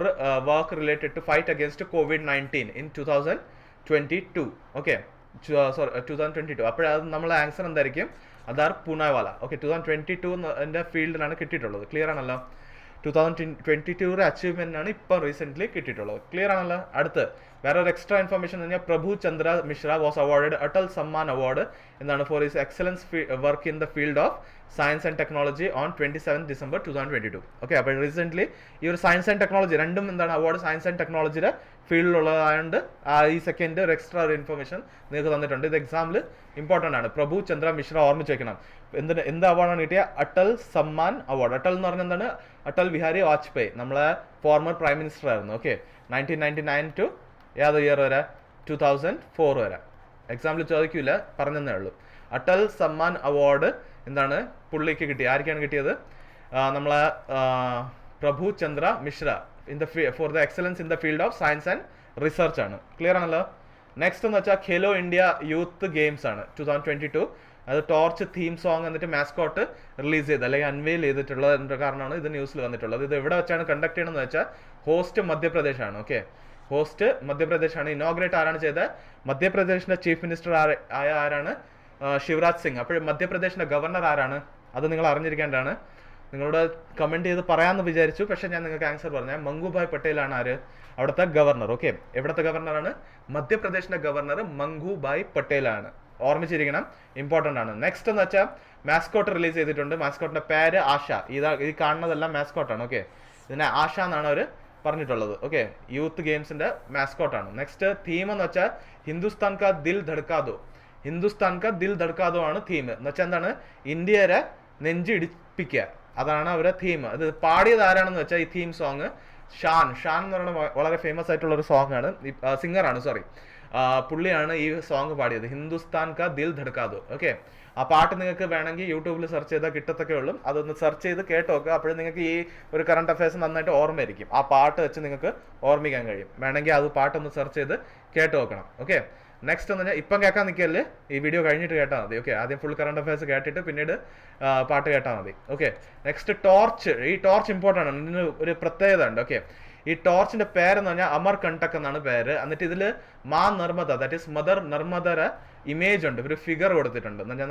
work related to fight against COVID-19 in 2022. Okay, 2022. അപ്പോഴത് നമ്മളെ ആൻസർ എന്തായിരിക്കും? അഡാർ പൂണെവാല. ഓക്കെ, 2022 ഫീൽഡിലാണ് കിട്ടിയിട്ടുള്ളത്. ക്ലിയർ ആണല്ലോ. 2022 അച്ചീവ്മെന്റ് ആണ് ഇപ്പം റീസെന്റ് കിട്ടിയിട്ടുള്ളത്. ക്ലിയർ ആണല്ലോ. അടുത്ത് വേറൊരു എക്സ്ട്രാ ഇൻഫർമേഷൻ എന്ന് പറഞ്ഞാൽ Prabhu Chandra Mishra was awarded Atal Samman award എന്താണ് for his excellence work in the field of science and technology on 27 December 2022. Okay, അപ്പോൾ റീസെന്റ് ഈ ഒരു സയൻസ് ആൻഡ് ടെക്നോളജി രണ്ടും എന്താണ് അവാർഡ് സയൻസ് ആൻഡ് ടെക്നോളജിയുടെ ഫീൽഡിലുള്ളതായതുകൊണ്ട് ഈ സെക്കൻഡ് ഒരു എക്സ്ട്രാ ഒരു ഇൻഫർമേഷൻ നിങ്ങൾക്ക് തന്നിട്ടുണ്ട്. ഇത് എക്സാമിൽ ഇമ്പോർട്ടൻ്റ് ആണ്. പ്രഭു ചന്ദ്ര മിശ്ര ഓർമ്മിച്ച് വെക്കണം. എന്ത് അവാർഡാണ് കിട്ടിയ? അടൽ സമ്മാൻ അവാർഡ്. അടൽ എന്ന് പറഞ്ഞാൽ എന്താണ്? അടൽ ബിഹാരി വാജ്പേയി, നമ്മളെ ഫോർമർ പ്രൈം മിനിസ്റ്റർ ആയിരുന്നു. ഓക്കെ, 1999 ടു ഏത് ഇയർ വരെ? 2004 വരെ. എക്സാമ്പിൾ ചോദിക്കൂല, പറഞ്ഞതേ ഉള്ളൂ. അടൽ സമ്മാൻ അവാർഡ് എന്താണ് പുള്ളിക്ക് കിട്ടി? ആർക്കാണ് കിട്ടിയത്? നമ്മളെ Prabhu Chandra Mishra for the excellence in the field of science and research ആണ്. ക്ലിയർ ആണല്ലോ. നെക്സ്റ്റ് എന്ന് വെച്ചാൽ ഖേലോ ഇന്ത്യ യൂത്ത് ഗെയിംസ് ആണ് 2022. അത് ടോർച്ച് തീം സോങ് എന്നിട്ട് മാസ്കോട്ട് റിലീസ് ചെയ്ത് അല്ലെങ്കിൽ അൺവെയിൽ ചെയ്തിട്ടുള്ളത് കാരണമാണ് ഇത് ന്യൂസിൽ വന്നിട്ടുള്ളത്. ഇത് എവിടെ വെച്ചാണ് കണ്ടക്ട് ചെയ്യണമെന്ന് വെച്ചാൽ ഹോസ്റ്റ് മധ്യപ്രദേശാണ്. ഓക്കെ, ഹോസ്റ്റ് മധ്യപ്രദേശാണ്. ഇനോഗ്രേറ്റ് ആരാണ് ചെയ്തത്? മധ്യപ്രദേശിന്റെ ചീഫ് മിനിസ്റ്റർ ആരാണ്? ശിവരാജ് സിംഗ്. അപ്പോൾ മധ്യപ്രദേശിന്റെ ഗവർണർ ആരാണ്? അത് നിങ്ങൾ അറിഞ്ഞിരിക്കേണ്ടതാണ്. നിങ്ങളോട് കമൻറ്റ് ചെയ്ത് പറയാമെന്ന് വിചാരിച്ചു, പക്ഷേ ഞാൻ നിങ്ങൾക്ക് ആൻസർ പറഞ്ഞാൽ മംഗുഭായ് പട്ടേലാണ് ആര്, അവിടുത്തെ ഗവർണർ. ഓക്കെ, എവിടുത്തെ ഗവർണറാണ്? മധ്യപ്രദേശിന്റെ ഗവർണർ മംഗുഭായ് പട്ടേലാണ്. ഓർമ്മിച്ചിരിക്കണം, ഇമ്പോർട്ടൻ്റ് ആണ്. നെക്സ്റ്റ് എന്ന് വെച്ചാൽ മാസ്കോട്ട് റിലീസ് ചെയ്തിട്ടുണ്ട്. മാസ്കോട്ടിന്റെ പേര് ആശ. ഈ കാണുന്നതെല്ലാം മാസ്കോട്ടാണ്. ഓക്കെ, ഇതിനെ ആശ എന്നാണ് അവർ പറഞ്ഞിട്ടുള്ളത്. ഓക്കെ, യൂത്ത് ഗെയിംസിന്റെ മാസ്കോട്ടാണ്. നെക്സ്റ്റ് തീം എന്ന് വെച്ചാൽ ഹിന്ദുസ്ഥാൻ കാ ദിൽ ധഡ്കാദോ. ഹിന്ദുസ്ഥാൻ കാ ദിൽ ധഡ്കാദോ ആണ് തീം. എന്ന് വെച്ചാൽ എന്താണ്? ഇന്ത്യയെ നെഞ്ചിടിപ്പിക്കുക, അതാണ് അവരുടെ തീം. അത് പാടിയത് ആരാണെന്ന് വെച്ചാൽ ഈ തീം സോങ് ഷാൻ എന്ന് പറയുന്ന വളരെ ഫേമസ് ആയിട്ടുള്ള ഒരു സോങ് ആണ്, സിംഗറാണ്, സോറി, പുള്ളിയാണ് ഈ സോങ് പാടിയത്, ഹിന്ദുസ്ഥാൻ കാ ദിൽ ധഡ്കാദോ. ഓക്കെ, ആ പാട്ട് നിങ്ങൾക്ക് വേണമെങ്കിൽ യൂട്യൂബിൽ സെർച്ച് ചെയ്താൽ കിട്ടത്തൊക്കെ ഉള്ളൂ. അതൊന്ന് സെർച്ച് ചെയ്ത് കേട്ട് നോക്കുക. അപ്പോഴും നിങ്ങൾക്ക് ഈ ഒരു കറണ്ട് അഫയേഴ്സ് നന്നായിട്ട് ഓർമ്മയായിരിക്കും. ആ പാട്ട് വെച്ച് നിങ്ങൾക്ക് ഓർമ്മിക്കാൻ കഴിയും. വേണമെങ്കിൽ അത് പാട്ടൊന്ന് സെർച്ച് ചെയ്ത് കേട്ട് നോക്കണം. ഓക്കെ, നെക്സ്റ്റ് എന്ന് പറഞ്ഞാൽ ഇപ്പം കേൾക്കാൻ നിൽക്കല്ലേ, ഈ വീഡിയോ കഴിഞ്ഞിട്ട് കേട്ടാൽ മതി. ഓക്കെ, ആദ്യം ഫുൾ കറണ്ട് അഫയേഴ്സ് കേട്ടിട്ട് പിന്നീട് പാട്ട് കേട്ടാൽ മതി. Okay, next torch. ഈ ടോർച്ച് ഇമ്പോർട്ടൻ്റ് ആണ്, ഇതിന് ഒരു പ്രത്യേകത ഉണ്ട്. ഓക്കെ, ഈ ടോർച്ചിന്റെ പേരെന്ന് പറഞ്ഞാൽ അമർ കണ്ടക് എന്നാണ് പേര്. എന്നിട്ട് ഇതിൽ Maa Narmada, that is mother നർമ്മദര ഇമേജ് ഉണ്ട്, ഒരു ഫിഗർ കൊടുത്തിട്ടുണ്ട്. എന്ന് പറഞ്ഞാൽ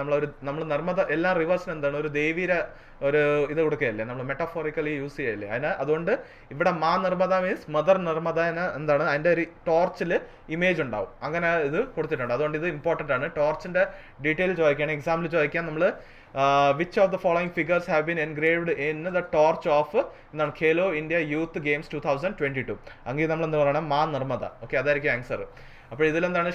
നമ്മൾ നർമ്മദ എല്ലാ റിവേഴ്സിനും എന്താണ് ഒരു ദേവിയുടെ ഒരു ഇത് കൊടുക്കുകയല്ലേ, നമ്മൾ മെറ്റാഫോറിക്കലി യൂസ് ചെയ്യല്ലേ അതുകൊണ്ട് ഇവിടെ മാ നർമ്മദ മീൻസ് മദർ നർമ്മദ എന്താണ് അതിന്റെ ഒരു ടോർച്ചിൽ ഇമേജ് ഉണ്ടാവും, അങ്ങനെ ഇത് കൊടുത്തിട്ടുണ്ട്. അതുകൊണ്ട് ഇത് ഇമ്പോർട്ടൻ്റ് ആണ്. ടോർച്ചിന്റെ ഡീറ്റെയിൽ ചോദിക്കുകയാണ്, എക്സാമ്പിൾ ചോദിക്കാൻ നമ്മൾ which of the following figures have been engraved in the torch of എന്താണ് Khelo India Youth Games 2022? അങ്ങനെ നമ്മൾ എന്താ പറയണം? മാ നർമ്മദ. ഓക്കെ, അതായിരിക്കും ആൻസർ. അപ്പോൾ ഇതിലെന്താണ്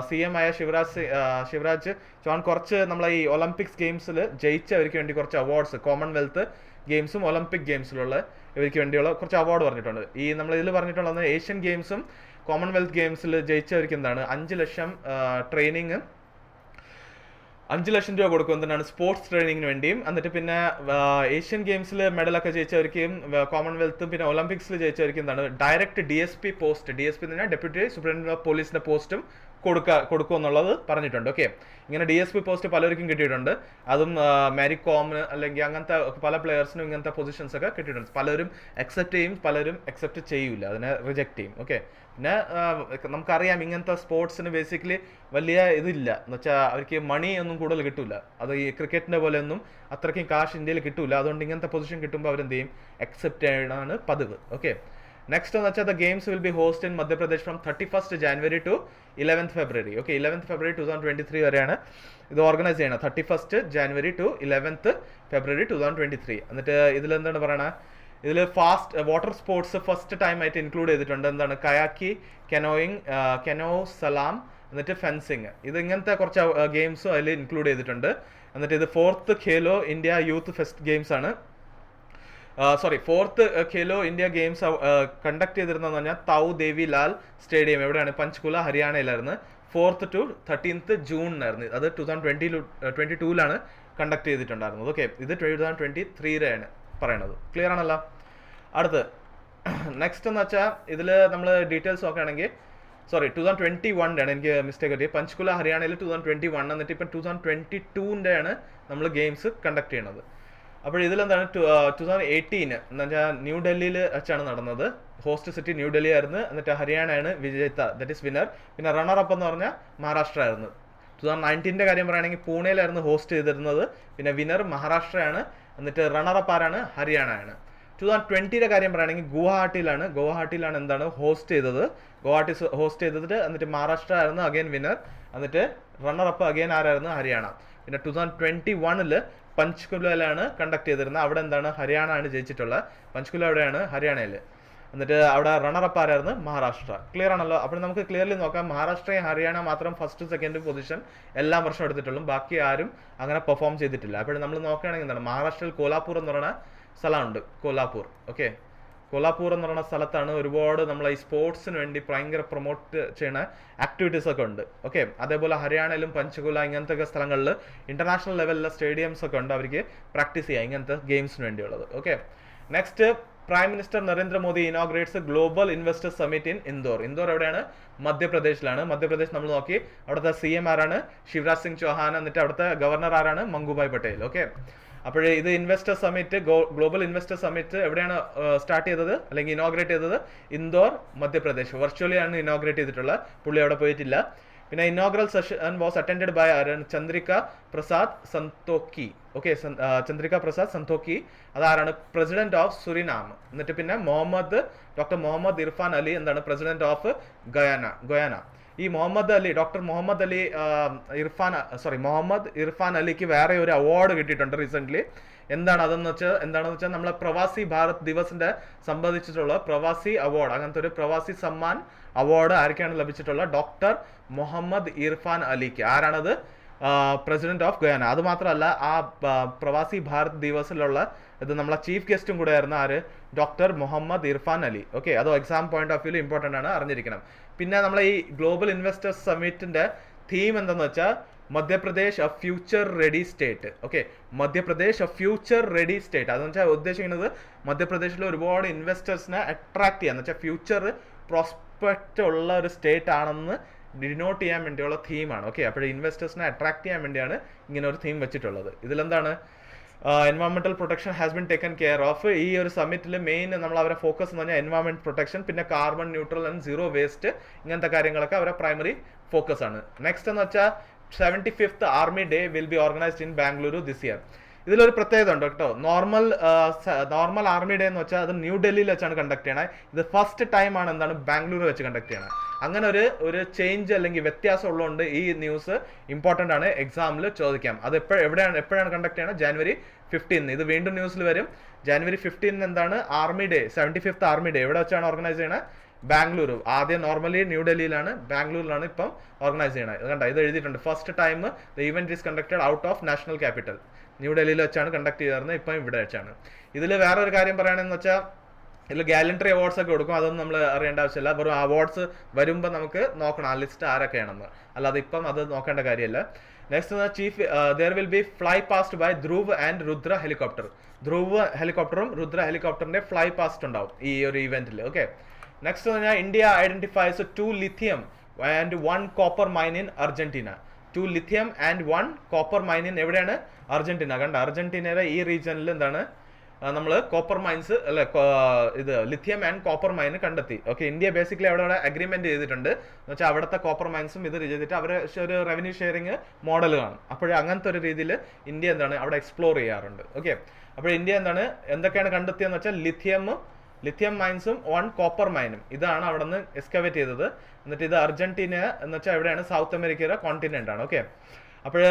CM ആയ ശിവരാജ് ചൗഹാൻ കുറച്ച് നമ്മളെ ഈ ഒളിമ്പിക്സ് ഗെയിംസിൽ ജയിച്ചവർക്ക് വേണ്ടി കുറച്ച് അവാർഡ്സ്, കോമൺവെൽത്ത് ഗെയിംസും ഒളിമ്പിക് ഗെയിംസിലുള്ള ഇവർക്ക് വേണ്ടിയുള്ള കുറച്ച് അവാർഡ് പറഞ്ഞിട്ടുണ്ട്. ഈ നമ്മൾ ഇതിൽ പറഞ്ഞിട്ടുള്ളത് ഏഷ്യൻ ഗെയിംസും കോമൺവെൽത്ത് ഗെയിംസിൽ ജയിച്ചവർക്ക് എന്താണ് 5 ലക്ഷം ട്രെയിനിങ്, 5 ലക്ഷം രൂപ കൊടുക്കും എന്താണ് സ്പോർട്സ് ട്രെയിനിങ്ങിന് വേണ്ടിയും. എന്നിട്ട് പിന്നെ ഏഷ്യൻ ഗെയിംസിൽ മെഡലൊക്കെ ജയിച്ചവർക്കും കോമൺവെൽത്തും പിന്നെ ഒളിമ്പിക്സിൽ ജയിച്ചവർക്കും എന്താണ് ഡയറക്റ്റ് DSP പോസ്റ്റ്, DSP എന്ന് പറഞ്ഞാൽ ഡെപ്യൂട്ടി സൂപ്രണ്ട് ഓഫ് പോലീസിന്റെ പോസ്റ്റും കൊടുക്കും എന്നുള്ളത് പറഞ്ഞിട്ടുണ്ട്. ഓക്കെ, ഇങ്ങനെ DSP പോസ്റ്റ് പലർക്കും കിട്ടിയിട്ടുണ്ട്. അതും മാരി കോമിന് അല്ലെങ്കിൽ അങ്ങനത്തെ പല പ്ലെയേഴ്സിനും ഇങ്ങനത്തെ പൊസിഷൻസ് ഒക്കെ കിട്ടിയിട്ടുണ്ട്. പലരും അക്സെപ്റ്റ് ചെയ്യും, പലരും അക്സെപ്റ്റ് ചെയ്യൂല, അതിനെ റിജക്ട് ചെയ്യും. ഓക്കെ, പിന്നെ നമുക്കറിയാം ഇങ്ങനത്തെ സ്പോർട്സിന് ബേസിക്കലി വലിയ ഇതില്ല, എന്ന് വെച്ചാൽ അവർക്ക് മണി ഒന്നും കൂടുതൽ കിട്ടൂല. അത് ഈ ക്രിക്കറ്റിന്റെ പോലെ ഒന്നും അത്രയ്ക്കും കാശ് ഇന്ത്യയിൽ കിട്ടൂല. അതുകൊണ്ട് ഇങ്ങനത്തെ പൊസിഷൻ കിട്ടുമ്പോൾ അവരെന്ത് ചെയ്യും? അക്സെപ്റ്റ് ചെയ്യണമാണ് പതിവ്. ഓക്കെ, നെക്സ്റ്റ് എന്ന് വെച്ചാൽ the games will be host in Madhya Pradesh from 31st January to 11th February. Okay, 11th February 2023 വരെയാണ് ഇത് ഓർഗനൈസ് ചെയ്യണം. 31st January to 11th February 2023. എന്നിട്ട് ഇതിലെന്താണ് പറയണത്? ഇതിൽ fast water sports first time ആയിട്ട് ഇൻക്ലൂഡ് ചെയ്തിട്ടുണ്ട്. എന്താണ്? കയാക്കി, കെനോയിങ്, കെനോ സലാം, എന്നിട്ട് ഫെൻസിങ്. ഇത് ഇങ്ങനത്തെ കുറച്ച് ഗെയിംസും അതിൽ ഇൻക്ലൂഡ് ചെയ്തിട്ടുണ്ട്. എന്നിട്ട് ഇത് 4th Khelo India youth fest games ആണ്. Fourth Khelo India games conduct ചെയ്തിരുന്നതെന്ന് പറഞ്ഞാൽ തൗ ദേവി ലാൽ സ്റ്റേഡിയം, എവിടെയാണ്? പഞ്ച്കുല, ഹരിയാനയിലായിരുന്നു. 4th to 13th ജൂണിനായിരുന്നു. അത് 2022 കണ്ടക്ട് ചെയ്തിട്ടുണ്ടായിരുന്നത്. ഓക്കെ, ഇത് 2023 പറയണത്. ക്ലിയർ ആണല്ലോ? അടുത്ത് നെക്സ്റ്റ് എന്ന് വെച്ചാൽ ഇതിൽ നമ്മൾ ഡീറ്റെയിൽസ് നോക്കുകയാണെങ്കിൽ 2021 എനിക്ക് മിസ്റ്റേക്ക് പറ്റി. പഞ്ച്കുല ഹരിയാനയിൽ 2021, എന്നിട്ട് ഇപ്പം 2022 നമ്മൾ ഗെയിംസ് കണ്ടക്ട് ചെയ്യണത്. അപ്പോൾ ഇതിലെന്താണ് 2018 എന്ന് വെച്ചാൽ ന്യൂഡൽഹിയിൽ വെച്ചാണ് നടന്നത്. ഹോസ്റ്റ് സിറ്റി ന്യൂഡൽഹി ആയിരുന്നു. എന്നിട്ട് ഹരിയാനയാണ് വിജേത, ദറ്റ് ഈസ് വിന്നർ. പിന്നെ റണ്ണർ അപ്പ് എന്ന് പറഞ്ഞാൽ മഹാരാഷ്ട്ര ആയിരുന്നു. 2019 കാര്യം പറയുകയാണെങ്കിൽ പൂനെയിലായിരുന്നു ഹോസ്റ്റ് ചെയ്തിരുന്നത്. പിന്നെ വിന്നർ മഹാരാഷ്ട്രയാണ്. എന്നിട്ട് റണ്ണർ അപ്പ് ആരാണ്? ഹരിയാനയാണ്. 2020 കാര്യം പറയുകയാണെങ്കിൽ ഗുവാഹട്ടിയിലാണ് എന്താണ് ഹോസ്റ്റ് ചെയ്തത്. ഗുവാഹട്ടി ഹോസ്റ്റ് ചെയ്തത്. എന്നിട്ട് മഹാരാഷ്ട്ര ആയിരുന്നു അഗൈൻ വിന്നർ. എന്നിട്ട് റണ്ണർ അപ്പ് അഗൈൻ ആരായിരുന്നു? ഹരിയാന. പിന്നെ 2021 പഞ്ച്കുലയിലാണ് കണ്ടക്ട് ചെയ്തിരുന്നത്. അവിടെ എന്താണ് ഹരിയാന ആണ് ജയിച്ചിട്ടുള്ളത്. പഞ്ച്കുല എവിടെയാണ്? ഹരിയാനയിൽ. എന്നിട്ട് അവിടെ റണ്ണർ അപ്പ് ആരായിരുന്നു? മഹാരാഷ്ട്ര. ക്ലിയർ ആണല്ലോ? അപ്പോൾ നമുക്ക് ക്ലിയർലി നോക്കാം. മഹാരാഷ്ട്രയും ഹരിയാന മാത്രം ഫസ്റ്റ് സെക്കൻഡ് പൊസിഷൻ എല്ലാ വർഷവും എടുത്തിട്ടുള്ളൂ. ബാക്കി ആരും അങ്ങനെ പെർഫോം ചെയ്തിട്ടില്ല. അപ്പോൾ നമ്മൾ നോക്കുകയാണെങ്കിൽ എന്താണ് മഹാരാഷ്ട്രയിൽ കോലാപൂർ എന്ന് പറയുന്ന സ്ഥലമുണ്ട്. കോലാപൂർ. ഓക്കെ, കോലാപൂർ എന്ന് പറയുന്ന സ്ഥലത്താണ് ഒരുപാട് നമ്മളെ ഈ സ്പോർട്സിന് വേണ്ടി ഭയങ്കര പ്രൊമോട്ട് ചെയ്യുന്ന ആക്ടിവിറ്റീസ് ഒക്കെ ഉണ്ട്. ഓക്കെ, അതേപോലെ ഹരിയാനയിലും പഞ്ച്കുല ഇങ്ങനത്തെ സ്ഥലങ്ങളിൽ ഇന്റർനാഷണൽ ലെവലിലെ സ്റ്റേഡിയംസ് ഒക്കെ ഉണ്ട് അവർക്ക് പ്രാക്ടീസ് ചെയ്യാം ഇങ്ങനത്തെ ഗെയിംസിന് വേണ്ടിയുള്ളത്. Okay, next prime minister Narendra Modi ഇനോഗ്രേറ്റ്സ് global investor summit in indoor. Indoor എവിടെയാണ്? മധ്യപ്രദേശിലാണ്. മധ്യപ്രദേശ് നമ്മൾ നോക്കി. അവിടുത്തെ CM ആരാണ്? ശിവരാജ് സിംഗ് ചൗഹാൻ. എന്നിട്ട് അവിടുത്തെ ഗവർണർ ആരാണ്? മംഗുഭായ് പട്ടേൽ. ഓക്കെ, അപ്പോൾ ഇത് investor summit, global investor summit എവിടെയാണ് സ്റ്റാർട്ട് ചെയ്തത് അല്ലെങ്കിൽ ഇനോഗ്രേറ്റ് ചെയ്തത്? ഇൻഡോർ, മധ്യപ്രദേശ്. വെർച്വലി ആണ് ഇനോഗ്രേറ്റ് ചെയ്തിട്ടുള്ളത്. പുള്ളി അവിടെ പോയിട്ടില്ല. പിന്നെ inaugural session was attended by Chandrika Prasad സന്തോക്കി. Okay, Chandrika Prasad സന്തോക്കി അതാരാണ്? President of Suriname. എന്നിട്ട് പിന്നെ ഡോക്ടർ മുഹമ്മദ് ഇർഫാൻ അലി എന്താണ്? President of Guyana. ഈ ഡോക്ടർ മുഹമ്മദ് ഇർഫാൻ അലിക്ക് വേറെ ഒരു അവാർഡ് കിട്ടിയിട്ടുണ്ട് റീസെന്റ്. എന്താണെന്ന് വെച്ചാൽ നമ്മളെ പ്രവാസി ഭാരത് ദിവസിന്റെ സംബന്ധിച്ചിട്ടുള്ള പ്രവാസി അവാർഡ്, അങ്ങനത്തെ ഒരു പ്രവാസി സമ്മാൻ അവാർഡ് ആർക്കാണ് ലഭിച്ചിട്ടുള്ള? ഡോക്ടർ മുഹമ്മദ് ഇർഫാൻ അലിക്ക്. ആരാണത്? President of Guyana. അത് മാത്രമല്ല, ആ പ്രവാസി ഭാരത് ദിവസിലുള്ള ഇത് നമ്മളെ ചീഫ് ഗസ്റ്റും കൂടെ ആയിരുന്നു ആര്? ഡോക്ടർ മുഹമ്മദ് ഇർഫാൻ അലി. ഓക്കെ, അത് exam point of view important ആണ്, അറിഞ്ഞിരിക്കണം. പിന്നെ നമ്മളെ ഈ ഗ്ലോബൽ ഇൻവെസ്റ്റേഴ്സ് സമ്മിറ്റിന്റെ തീം എന്താന്ന് വെച്ചാൽ Madhya Pradesh A future ready state. Okay, Madhya Pradesh A future ready state. അതെന്ന് വെച്ചാൽ ഉദ്ദേശിക്കുന്നത് മധ്യപ്രദേശിൽ ഒരുപാട് ഇൻവെസ്റ്റേഴ്സിനെ അട്രാക്ട് ചെയ്യാന്ന് വെച്ചാൽ ഫ്യൂച്ചർ പ്രോസ്പെക്റ്റ് ഉള്ള ഒരു സ്റ്റേറ്റ് ആണെന്ന് ഡിനോട്ട് ചെയ്യാൻ വേണ്ടിയുള്ള തീമാണ്. ഓക്കെ, അപ്പോൾ ഇൻവെസ്റ്റേഴ്സിനെ അട്രാക്ട് ചെയ്യാൻ വേണ്ടിയാണ് ഇങ്ങനെ ഒരു തീം വെച്ചിട്ടുള്ളത്. ഇതിലെന്താണ്? എൻവയോൺമെന്റൽ protection has been taken care of. ഈ ഒരു സമ്മിറ്റിൽ മെയിൻ നമ്മൾ അവരെ ഫോക്കസ് എന്ന് പറഞ്ഞാൽ എൻവയോൺമെന്റ് പ്രൊട്ടക്ഷൻ, പിന്നെ carbon neutral and zero waste, ഇങ്ങനത്തെ കാര്യങ്ങളൊക്കെ അവരെ പ്രൈമറി ഫോക്കസ് ആണ്. നെക്സ്റ്റ് എന്ന് വെച്ചാൽ 75th army day will be organised in Bengaluru this year. ഇതിലൊരു പ്രത്യേകത ഉണ്ട് കേട്ടോ. നോർമൽ ആർമി ഡേ എന്ന് വെച്ചാൽ അത് ന്യൂഡൽഹിയിൽ വെച്ചാണ് കണ്ടക്ട് ചെയ്യണത്. ഇത് ഫസ്റ്റ് ടൈം ആണ് എന്താണ് ബാംഗ്ലൂർ വെച്ച് കണ്ടക്ട് ചെയ്യണത്. അങ്ങനെ ഒരു ചേഞ്ച് അല്ലെങ്കിൽ വ്യത്യാസം ഉള്ളതുകൊണ്ട് ഈ ന്യൂസ് ഇമ്പോർട്ടന്റ് ആണ്, എക്സാമിൽ ചോദിക്കാം. അത് എപ്പോഴാണ് കണ്ടക്ട് ചെയ്യണത്? January 15. ഇത് വീണ്ടും ന്യൂസിൽ വരും. January 15 എന്താണ്? Army day, 75th army day എവിടെ വെച്ചാണ് ഓർഗനൈസ് ചെയ്യണത്? ബാംഗ്ലൂർ. ആദ്യം നോർമലി ന്യൂഡൽഹിയിലാണ്, ബാംഗ്ലൂരിലാണ് ഇപ്പം ഓർഗനൈസ് ചെയ്യണത്. കണ്ട, ഇത് എഴുതിയിട്ടുണ്ട്. First time the event is conducted out of national capital. ന്യൂഡൽഹിയിൽ വെച്ചാണ് കണ്ടക്ട് ചെയ്തിരുന്നത്, ഇപ്പം ഇവിടെ വെച്ചാണ്. ഇതിൽ വേറൊരു കാര്യം പറയുകയാണെന്ന് വെച്ചാൽ ഇതിൽ ഗാലൻട്രി അവാർഡ്സ് ഒക്കെ കൊടുക്കും. അതൊന്നും നമ്മൾ അറിയേണ്ട ആവശ്യമില്ല. വെറും അവാർഡ്സ് വരുമ്പോൾ നമുക്ക് നോക്കണം ആ ലിസ്റ്റ് ആരൊക്കെയാണെന്ന്, അല്ലാതെ ഇപ്പം അത് നോക്കേണ്ട കാര്യമല്ല. Next chief there will be fly past by Dhruv and Rudra helicopter. Dhruv ഹെലികോപ്റ്ററും രുദ്ര ഹെലികോപ്റ്ററിന്റെ ഫ്ലൈ പാസ്റ്റ് ഉണ്ടാവും ഈ ഒരു ഇവന്റിൽ. ഓക്കെ, നെക്സ്റ്റ് പറഞ്ഞാൽ India identifies 2 lithium and 1 copper mine in Argentina. 2 lithium and 1 copper mine in എവിടെയാണ്? അർജന്റീന. കണ്ട, അർജന്റീനയുടെ ഈ റീജിയനിൽ എന്താണ് നമ്മൾ കോപ്പർ മൈൻസ് അല്ലെ, ഇത് ലിഥിയം ആൻഡ് കോപ്പർ മൈൻ കണ്ടെത്തി. ഓക്കെ, ഇന്ത്യ ബേസിക്കലി അവിടെ അഗ്രിമെന്റ് ചെയ്തിട്ടുണ്ട് എന്ന് വെച്ചാൽ അവിടുത്തെ കോപ്പർ മൈൻസും ഇത് ചെയ്തിട്ട് അവർ ഒരു റവന്യൂ ഷെയറിങ് മോഡൽ കാണും. അപ്പോഴേ അങ്ങനത്തെ ഒരു രീതിയിൽ ഇന്ത്യ എന്താണ് അവിടെ എക്സ്പ്ലോർ ചെയ്യാറുണ്ട്. ഓക്കെ, അപ്പോൾ ഇന്ത്യ എന്തൊക്കെയാണ് കണ്ടെത്തിയെന്ന് വെച്ചാൽ ലിഥിയം മൈൻസും 1 കോപ്പർ മൈനും ഇതാണ് അവിടെ നിന്ന് എക്സ്കവേറ്റ് ചെയ്തത്. എന്നിട്ട് ഇത് അർജന്റീന എന്ന് വെച്ചാൽ എവിടെയാണ്? സൗത്ത് അമേരിക്കയുടെ കോണ്ടിനെന്റ് ആണ്. ഓക്കെ, അപ്പോൾ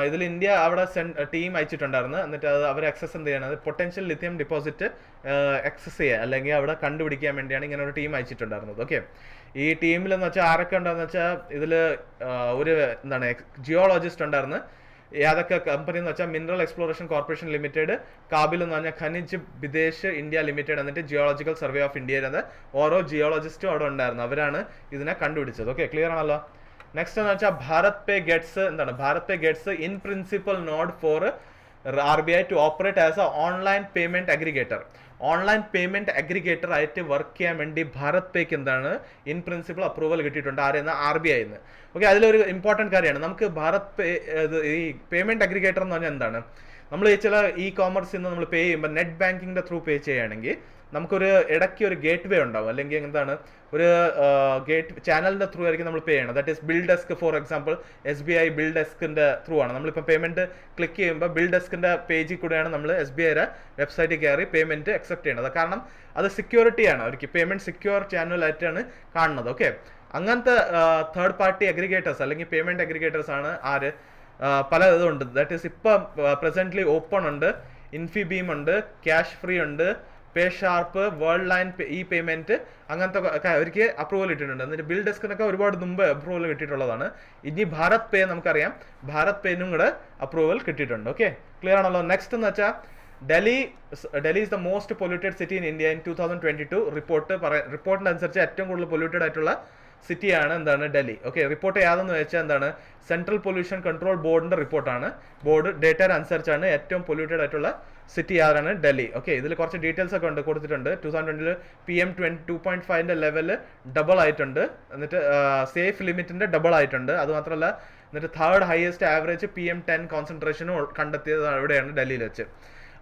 ഇതിൽ ഇന്ത്യ അവിടെ ടീം അയച്ചിട്ടുണ്ടായിരുന്നു. എന്നിട്ട് അത് അവർ എക്സസ് എന്ത് ചെയ്യണത്? പൊട്ടൻഷ്യൽ ലിഥിയം ഡിപ്പോസിറ്റ് എക്സസ് ചെയ്യുക അല്ലെങ്കിൽ അവിടെ കണ്ടുപിടിക്കാൻ വേണ്ടിയാണ് ഇങ്ങനെ ഒരു ടീം അയച്ചിട്ടുണ്ടായിരുന്നത്. ഓക്കെ, ഈ ടീമിൽ എന്ന് വെച്ചാൽ ആരൊക്കെ ഉണ്ടായിരുന്നു വെച്ചാൽ ഇതിൽ ഒരു ജിയോളജിസ്റ്റ് ഉണ്ടായിരുന്നു. ഏതൊക്കെ കമ്പനി എന്ന് വെച്ചാൽ മിനറൽ എക്സ്പ്ലോറേഷൻ കോർപ്പറേഷൻ ലിമിറ്റഡ്, കാബിൽ എന്ന് പറഞ്ഞാൽ ഖനിജ് വിദേശ് ഇന്ത്യ ലിമിറ്റഡ്, എന്നിട്ട് ജിയോളജിക്കൽ സർവേ ഓഫ് ഇന്ത്യയുടെ ഓരോ ജിയോളജിസ്റ്റും അവിടെ ഉണ്ടായിരുന്നു. അവരാണ് ഇതിനെ കണ്ടുപിടിച്ചത്. ഓക്കെ, ക്ലിയർ ആണല്ലോ. നെക്സ്റ്റ് എന്ന് വെച്ചാൽ Bharat pay gets in principal nod for RBI to operate as a online payment aggregator. Online payment aggregator ആയിട്ട് വർക്ക് ചെയ്യാൻ വേണ്ടി ഭാരത് പേക്ക് എന്താണ് ഇൻ പ്രിൻസിപ്പൽ അപ്രൂവൽ കിട്ടിയിട്ടുണ്ട്. ആരെന്ന്? RBI ന്ന്. ഓക്കെ, അതിലൊരു ഇമ്പോർട്ടൻറ്റ് കാര്യമാണ്. നമുക്ക് ഭാരത് പേ ഈ പേയ്മെന്റ് അഗ്രിഗേറ്റർ എന്ന് പറഞ്ഞാൽ എന്താണ്? നമ്മൾ ചില കോമേഴ്സിൽ നിന്ന് നമ്മൾ പേ ചെയ്യുമ്പോൾ നെറ്റ് ബാങ്കിങ്ങിന്റെ ത്രൂ പേ ചെയ്യുകയാണെങ്കിൽ നമുക്കൊരു ഇടയ്ക്ക് ഒരു ഗേറ്റ് വേ ഉണ്ടാവും, അല്ലെങ്കിൽ എന്താണ് ഒരു ചാനലിന്റെ ത്രൂ ആയിരിക്കും നമ്മൾ പേ ചെയ്യണം. That is bill desk. For example SBI bill ഡെസ്കിന്റെ ത്രൂ ആണ് നമ്മളിപ്പോൾ പേയ്മെന്റ് ക്ലിക്ക് ചെയ്യുമ്പോൾ ബിൽ ഡെസ്കിന്റെ പേജിൽ കൂടെയാണ് നമ്മൾ SBIയുടെ വെബ്സൈറ്റിൽ കയറി പേയ്മെന്റ് അക്സെപ്റ്റ് ചെയ്യണത്. കാരണം അത് സെക്യൂരിറ്റിയാണ്, അവർക്ക് പേയ്മെന്റ് സെക്യൂർ ചാനലായിട്ടാണ് കാണുന്നത്. ഓക്കെ, അങ്ങനത്തെ തേർഡ് പാർട്ടി അഗ്രിഗേറ്റേഴ്സ് അല്ലെങ്കിൽ പേയ്മെന്റ് അഗ്രിഗേറ്റേഴ്സ് ആണ് ആര്? പല ഇതുണ്ട്. ദാറ്റ് ഈസ് ഇപ്പം പ്രസന്റ്ലി ഓപ്പൺ ഉണ്ട്, ഇൻഫിബീം ഉണ്ട്, ക്യാഷ് ഫ്രീ ഉണ്ട്, pay sharp, world line e payment, അങ്ങനത്തെ അവർക്ക് അപ്രൂവൽ കിട്ടിയിട്ടുണ്ട്. എന്നിട്ട് ബിൽ ഡെസ്കിനൊക്കെ ഒരുപാട് മുമ്പ് അപ്രൂവൽ കിട്ടിയിട്ടുള്ളതാണ്. ഇനി ഭാരത് പേ നമുക്കറിയാം, ഭാരത് പേനും കൂടെ അപ്രൂവൽ കിട്ടിയിട്ടുണ്ട്. ഓക്കെ, ക്ലിയർ ആണല്ലോ. നെക്സ്റ്റ് എന്ന് വെച്ചാൽ Delhi is the most polluted city in India in 2022. റിപ്പോർട്ടിന്റെ അനുസരിച്ച് ഏറ്റവും കൂടുതൽ പൊല്യൂട്ടഡ് ആയിട്ടുള്ള സിറ്റിയാണ് എന്താണ്? ഡൽഹി. ഓക്കെ, റിപ്പോർട്ട് യാതെന്ന് വെച്ചാൽ എന്താണ്? സെൻട്രൽ പൊല്യൂഷൻ കൺട്രോൾ ബോർഡിന്റെ റിപ്പോർട്ടാണ്. ബോർഡ് ഡേറ്റ അനുസരിച്ചാണ് ഏറ്റവും പൊല്യൂട്ടഡ് ആയിട്ടുള്ള സിറ്റി ആരാണ്? ഡൽഹി. ഓക്കെ, ഇതിൽ കുറച്ച് ഡീറ്റെയിൽസ് ഒക്കെ ഉണ്ട് കൊടുത്തിട്ടുണ്ട്. 2020 PM 2.5ന്റെ ലെവല് ഡബിൾ ആയിട്ടുണ്ട്. എന്നിട്ട് സേഫ് ലിമിറ്റിന്റെ ഡബിൾ ആയിട്ടുണ്ട്. അത് മാത്രമല്ല എന്നിട്ട് തേർഡ് ഹയസ്റ്റ് ആവറേജ് PM10 കോൺസെൻട്രേഷനും കണ്ടെത്തിയത് എവിടെയാണ്? ഡൽഹിയിൽ വെച്ച്.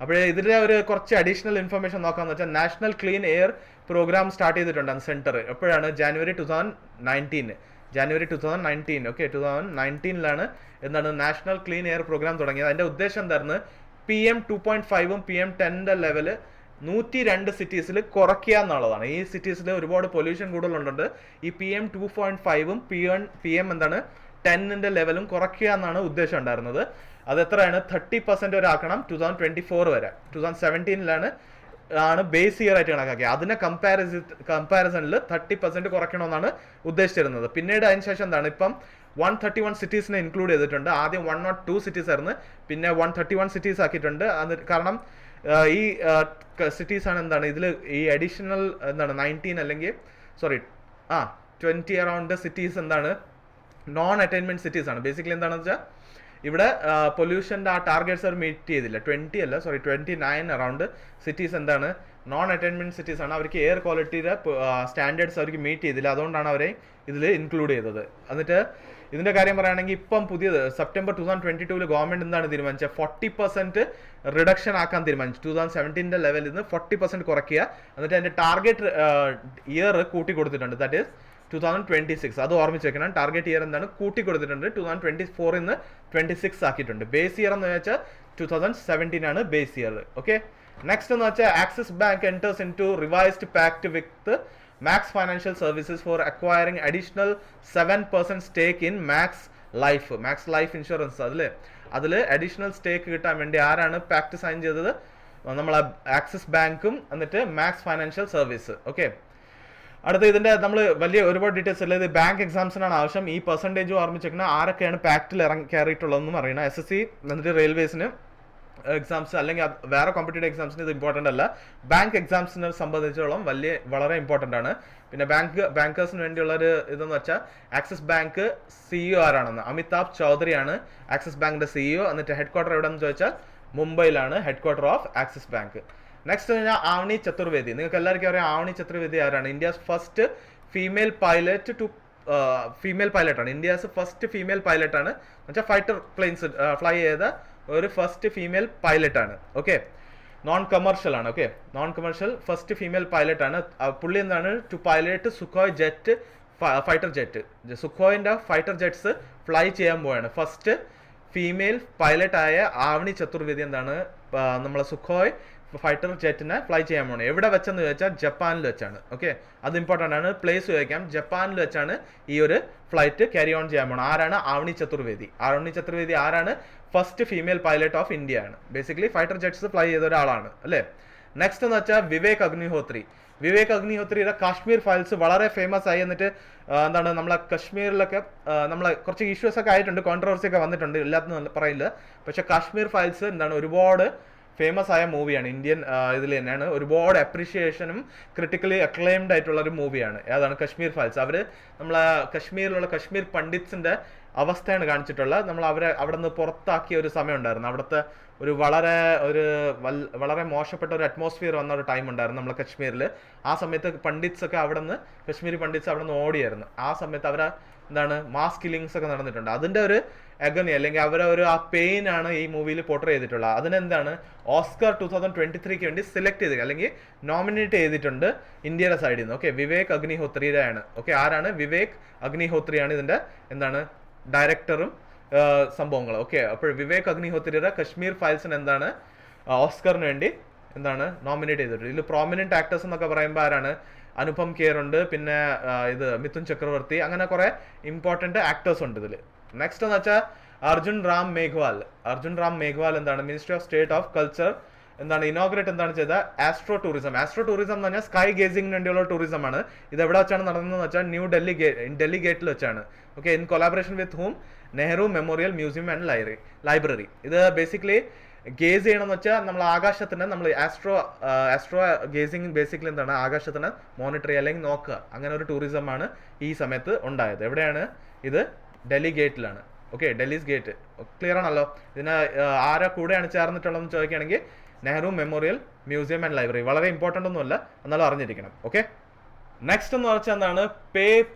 അപ്പോൾ ഇതിന്റെ ഒരു കുറച്ച് അഡീഷണൽ ഇൻഫർമേഷൻ നോക്കാന്ന് വെച്ചാൽ National Clean Air Programme start ചെയ്തിട്ടുണ്ട് സെന്റർ. എപ്പോഴാണ്? January 2019. ജാനുവരി 2019. ഓക്കെ, 2019 എന്താണ് നാഷണൽ ക്ലീൻ എയർ പ്രോഗ്രാം തുടങ്ങിയത്. അതിന്റെ ഉദ്ദേശം എന്തായിരുന്നു? PM 2.5ഉം PM 10ന്റെ ലെവല് 102 സിറ്റീസിൽ കുറയ്ക്കുക എന്നുള്ളതാണ്. ഈ സിറ്റീസിൽ ഒരുപാട് പൊല്യൂഷൻ കൂടുതലുണ്ട്. ഈ PM 2.5ഉം PM എന്താണ് 10ന്റെ ലെവലും കുറയ്ക്കുക എന്നാണ് ഉദ്ദേശം ഉണ്ടായിരുന്നത്. അത് എത്രയാണ്? 30% വരെ ആക്കണം 2024 വരെ. 2017 ആണ് ബേസ് ഇയർ ആയിട്ട് കണക്കാക്കിയത്. അതിനെ കമ്പാരിസണിൽ 30% കുറയ്ക്കണമെന്നാണ് ഉദ്ദേശിച്ചിരുന്നത്. പിന്നീട് അതിനുശേഷം എന്താണ്, ഇപ്പം 131 സിറ്റീസിനെ ഇൻക്ലൂഡ് ചെയ്തിട്ടുണ്ട്. ആദ്യം 102 സിറ്റീസ് ആയിരുന്നു, പിന്നെ 131 സിറ്റീസ് ആക്കിയിട്ടുണ്ട്. അത് കാരണം ഈ സിറ്റീസ് ആണ് എന്താണ് ഇതിൽ ഈ അഡീഷണൽ എന്താണ് 19 അല്ലെങ്കിൽ 20 അറൗണ്ട് സിറ്റീസ് എന്താണ് നോൺ അറ്റൈൻമെന്റ് സിറ്റീസ് ആണ്. ബേസിക്കലി എന്താണെന്ന് വെച്ചാൽ ഇവിടെ പൊല്യൂഷൻ്റെ ആ ടാർഗറ്റ്സ് അവർ മീറ്റ് ചെയ്തില്ല. 29 അറൗണ്ട് സിറ്റീസ് എന്താണ് നോൺ അറ്റൈൻമെന്റ് സിറ്റീസ് ആണ്. അവർക്ക് എയർ ക്വാളിറ്റിയുടെ സ്റ്റാൻഡേർഡ്സ് അവർക്ക് മീറ്റ് ചെയ്തില്ല. അതുകൊണ്ടാണ് അവരെ ഇതിൽ ഇൻക്ലൂഡ് ചെയ്തത്. എന്നിട്ട് ഇതിന്റെ കാര്യം പറയുകയാണെങ്കിൽ ഇപ്പം പുതിയത് സെപ്റ്റംബർ 2022 ഗവൺമെന്റ് എന്താണ് തീരുമാനിച്ചത്? 40% റിഡക്ഷൻ ആക്കാൻ തീരുമാനിച്ചു. 2017 ലെവലിൽ നിന്ന് 40% കുറയ്ക്കുക. എന്നിട്ട് അതിന്റെ ടാർഗറ്റ് ഇയർ കൂട്ടി കൊടുത്തിട്ടുണ്ട്. That is 2026. അത് ഓർമ്മിച്ച് വെക്കണം. ടാർഗറ്റ് ഇയർ എന്താണ് കൂട്ടി കൊടുത്തിട്ടുണ്ട്. 2024 നിന്ന് 26 ആക്കിയിട്ടുണ്ട്. ബേസ് ഇയർ എന്ന് വെച്ചാൽ 2017 ആണ് ബേസ് ഇയർ. ഓക്കെ, നെക്സ്റ്റ് എന്ന് വെച്ചാൽ axis bank enters into revised pact with Max Financial Services for acquiring additional 7% stake in Max Life Insurance. അതിൽ അഡീഷണൽ സ്റ്റേക്ക് കിട്ടാൻ വേണ്ടി ആരാണ് പാക്ട് സൈൻ ചെയ്തത്? നമ്മളെ ആക്സിസ് ബാങ്കും എന്നിട്ട് മാക്സ് ഫൈനാൻഷ്യൽ സർവീസ്. ഓക്കെ, അടുത്ത ഇതിന്റെ നമ്മൾ വലിയ ഒരുപാട് ഡീറ്റെയിൽസ് അല്ല. ഇത് ബാങ്ക് എക്സാംസിനാണ് ആവശ്യം. ഈ പെർസെൻറ്റേജ് ഓർമ്മിച്ചേക്കണം. ആരൊക്കെയാണ് പാക്റ്റിൽ കയറിയിട്ടുള്ളതെന്നും അറിയണം. SSC എന്നിട്ട് റെയിൽവേസിന് എക്സാംസ് അല്ലെങ്കിൽ വേറെ കോമ്പറ്റേറ്റീവ് എക്സാംസിന് ഇത് ഇമ്പോർട്ടൻ്റ് അല്ല. ബാങ്ക് എക്സാംസിനെ സംബന്ധിച്ചോളം വളരെ ഇമ്പോർട്ടൻ്റ് ആണ്. പിന്നെ ബാങ്കേഴ്സിന് വേണ്ടിയുള്ള ഒരു ഇതെന്ന് വെച്ചാൽ ആക്സിസ് ബാങ്ക് CEO ആരാണെന്ന് അമിതാഭ് ചൗധരിയാണ് ആക്സിസ് ബാങ്കിന്റെ CEO. എന്നിട്ട് ഹെഡ് ക്വാർട്ടർ എവിടെയെന്ന് ചോദിച്ചാൽ മുംബൈയിലാണ് head quarter of Axis bank. Next കഴിഞ്ഞാൽ ആവണി ചതുർവേദി. നിങ്ങൾക്ക് എല്ലാവർക്കും അറിയാം ആവണി ചതുർവേദി ആരാണ്? ഇന്ത്യസ് ഫസ്റ്റ് ഫീമെയിൽ പൈലറ്റ് ആണ്. ഇന്ത്യസ് ഫസ്റ്റ് ഫീമെയിൽ പൈലറ്റ് ആണ്. എന്നുവെച്ചാൽ ഫൈറ്റർ പ്ലെയിൻസ് ഫ്ലൈ ചെയ്ത ഒരു ഫസ്റ്റ് ഫീമെയിൽ പൈലറ്റ് ആണ്. ഓക്കെ, നോൺ കമേർഷ്യൽ ആണ്. Okay, non commercial first female pilot ആണ്. പുള്ളി എന്താണ് to pilot Sukhoi jet fighter jet. സുഖോയിന്റെ fighter jets fly ചെയ്യാൻ പോവാണ്. ഫസ്റ്റ് ഫീമെയിൽ പൈലറ്റ് ആയ ആവണി ചതുർവേദി എന്താണ് നമ്മളെ സുഖോയ് ഫൈറ്റർ ജെറ്റിനെ ഫ്ലൈ ചെയ്യാൻ പോകണം. എവിടെ വെച്ചെന്ന് ചോദിച്ചാൽ ജപ്പാനിൽ വെച്ചാണ്. ഓക്കെ, അത് ഇമ്പോർട്ടൻ്റ് ആണ്. പ്ലേസ് ചോദിക്കാം. ജപ്പാനിൽ വെച്ചാണ് ഈ ഒരു ഫ്ലൈറ്റ് ക്യാരി ഓൺ ചെയ്യാൻ പോകണം. ആരാണ്? ആവണി ചതുർവേദി. ആവണി ചതുർവേദി ആരാണ്? First female pilot of India ആണ്. ബേസിക്കലി ഫൈറ്റർ ജെറ്റ്സ് ഫ്ലൈ ചെയ്ത ഒരാളാണ് അല്ലേ. നെക്സ്റ്റ് എന്ന് വെച്ചാൽ വിവേക് അഗ്നിഹോത്രിയുടെ കാശ്മീർ ഫയൽസ് വളരെ ഫേമസ് ആയി. എന്നിട്ട് എന്താണ് നമ്മളെ കശ്മീരിലൊക്കെ നമ്മളെ കുറച്ച് ഇഷ്യൂസ് ഒക്കെ ആയിട്ടുണ്ട്, കോൺട്രവേഴ്സി ഒക്കെ വന്നിട്ടുണ്ട്, ഇല്ലാത്തൊന്നും പറയില്ല. പക്ഷെ കാശ്മീർ ഫയൽസ് എന്താണ് ഒരുപാട് ഫേമസ് ആയ മൂവിയാണ്. ഇന്ത്യൻ ഇതിൽ തന്നെയാണ്. ഒരുപാട് അപ്രീഷിയേഷനും ക്രിട്ടിക്കലി അക്ലെയിംഡ് ആയിട്ടുള്ള ഒരു മൂവിയാണ്. ഏതാണ്? കശ്മീർ ഫയൽസ്. അവര് നമ്മളെ കശ്മീരിലുള്ള കശ്മീർ പണ്ഡിറ്റ്സിന്റെ അവസ്ഥയാണ് കാണിച്ചിട്ടുള്ളത്. നമ്മൾ അവരെ അവിടെ നിന്ന് പുറത്താക്കിയ ഒരു സമയം ഉണ്ടായിരുന്നു. അവിടുത്തെ ഒരു വളരെ മോശപ്പെട്ട ഒരു അറ്റ്മോസ്ഫിയർ വന്ന ഒരു ടൈം ഉണ്ടായിരുന്നു നമ്മളെ കശ്മീരിൽ. ആ സമയത്ത് പണ്ഡിറ്റ്സ് ഒക്കെ അവിടെ നിന്ന് കശ്മീരി പണ്ഡിറ്റ്സ് അവിടെ നിന്ന് ഓടിയായിരുന്നു. ആ സമയത്ത് അവരെ എന്താണ് മാസ് കില്ലിങ്സ് ഒക്കെ നടന്നിട്ടുണ്ട്. അതിന്റെ ഒരു അഗനി അല്ലെങ്കിൽ അവരെ ആ പെയിൻ ആണ് ഈ മൂവിയിൽ പോർട്രേ ചെയ്തിട്ടുള്ളത്. അതിനെന്താണ് ഓസ്കർ 2023 വേണ്ടി സെലക്ട് ചെയ്ത് അല്ലെങ്കിൽ നോമിനേറ്റ് ചെയ്തിട്ടുണ്ട് ഇന്ത്യയുടെ സൈഡിൽ നിന്ന്. ഓക്കെ, വിവേക് അഗ്നിഹോത്രിയാണ്. ഓക്കെ, ആരാണ്? വിവേക് അഗ്നിഹോത്രിയാണ് ഇതിന്റെ എന്താണ് ഡയറക്ടറും സംഭവങ്ങൾ. ഓക്കെ, അപ്പോൾ വിവേക് അഗ്നിഹോത്രിയുടെ കശ്മീർ ഫയൽസിന് എന്താണ് ഓസ്കറിന് വേണ്ടി എന്താണ് നോമിനേറ്റ് ചെയ്തിട്ടുണ്ട്. ഇതിൽ പ്രോമിനന്റ് ആക്ടേഴ്സ് എന്നൊക്കെ പറയുമ്പോൾ ആരാണ്? അനുപം ഖേർ ഉണ്ട്, പിന്നെ ഇത് മിഥുൻ ചക്രവർത്തി, അങ്ങനെ കുറെ ഇമ്പോർട്ടന്റ് ആക്ടേഴ്സ് ഉണ്ട് ഇതിൽ. നെക്സ്റ്റ് എന്ന് വെച്ചാൽ അർജുൻ റാം മേഘ്വാൽ എന്താണ് ministry of state of culture എന്താണ് ഇനോഗ്രേറ്റ് എന്താണ് ചെയ്ത ആസ്ട്രോ ടൂറിസം എന്ന് പറഞ്ഞാൽ സ്കൈ ഗേസിംഗിന് വേണ്ടിയുള്ള ടൂറിസം ആണ്. ഇത് എവിടെ വെച്ചാണ് നടന്നതെന്ന് വെച്ചാൽ ന്യൂ ഡൽഹി ഗേറ്റിൽ വെച്ചാണ്. Okay, in collaboration with whom? Nehru memorial museum and library. ഇത് ബേസിക്കലി ഗേസ് ചെയ്യണമെന്ന് വെച്ചാൽ നമ്മൾ ആകാശത്തിന് നമ്മൾ ആസ്ട്രോ ഗേസിംഗ് ബേസിക്കലി എന്താണ് ആകാശത്തിന് മോണിറ്റർ ചെയ്യുക അല്ലെങ്കിൽ നോക്കുക, അങ്ങനെ ഒരു ടൂറിസമാണ് ഈ സമയത്ത് ഉണ്ടായത്. എവിടെയാണ് ഇത്? ഡൽഹി ഗേറ്റിലാണ്. Okay, Delhi's gate. ക്ലിയർ ആണല്ലോ. ഇതിന് ആരാ കൂടെയാണ് ചേർന്നിട്ടുള്ളതെന്ന് ചോദിക്കുകയാണെങ്കിൽ Nehru memorial museum and library. വളരെ ഇമ്പോർട്ടൻ്റ് ഒന്നുമല്ല, എന്നാലും അറിഞ്ഞിരിക്കണം. ഓക്കെ, നെക്സ്റ്റ് എന്ന് വെച്ചാൽ എന്താണ്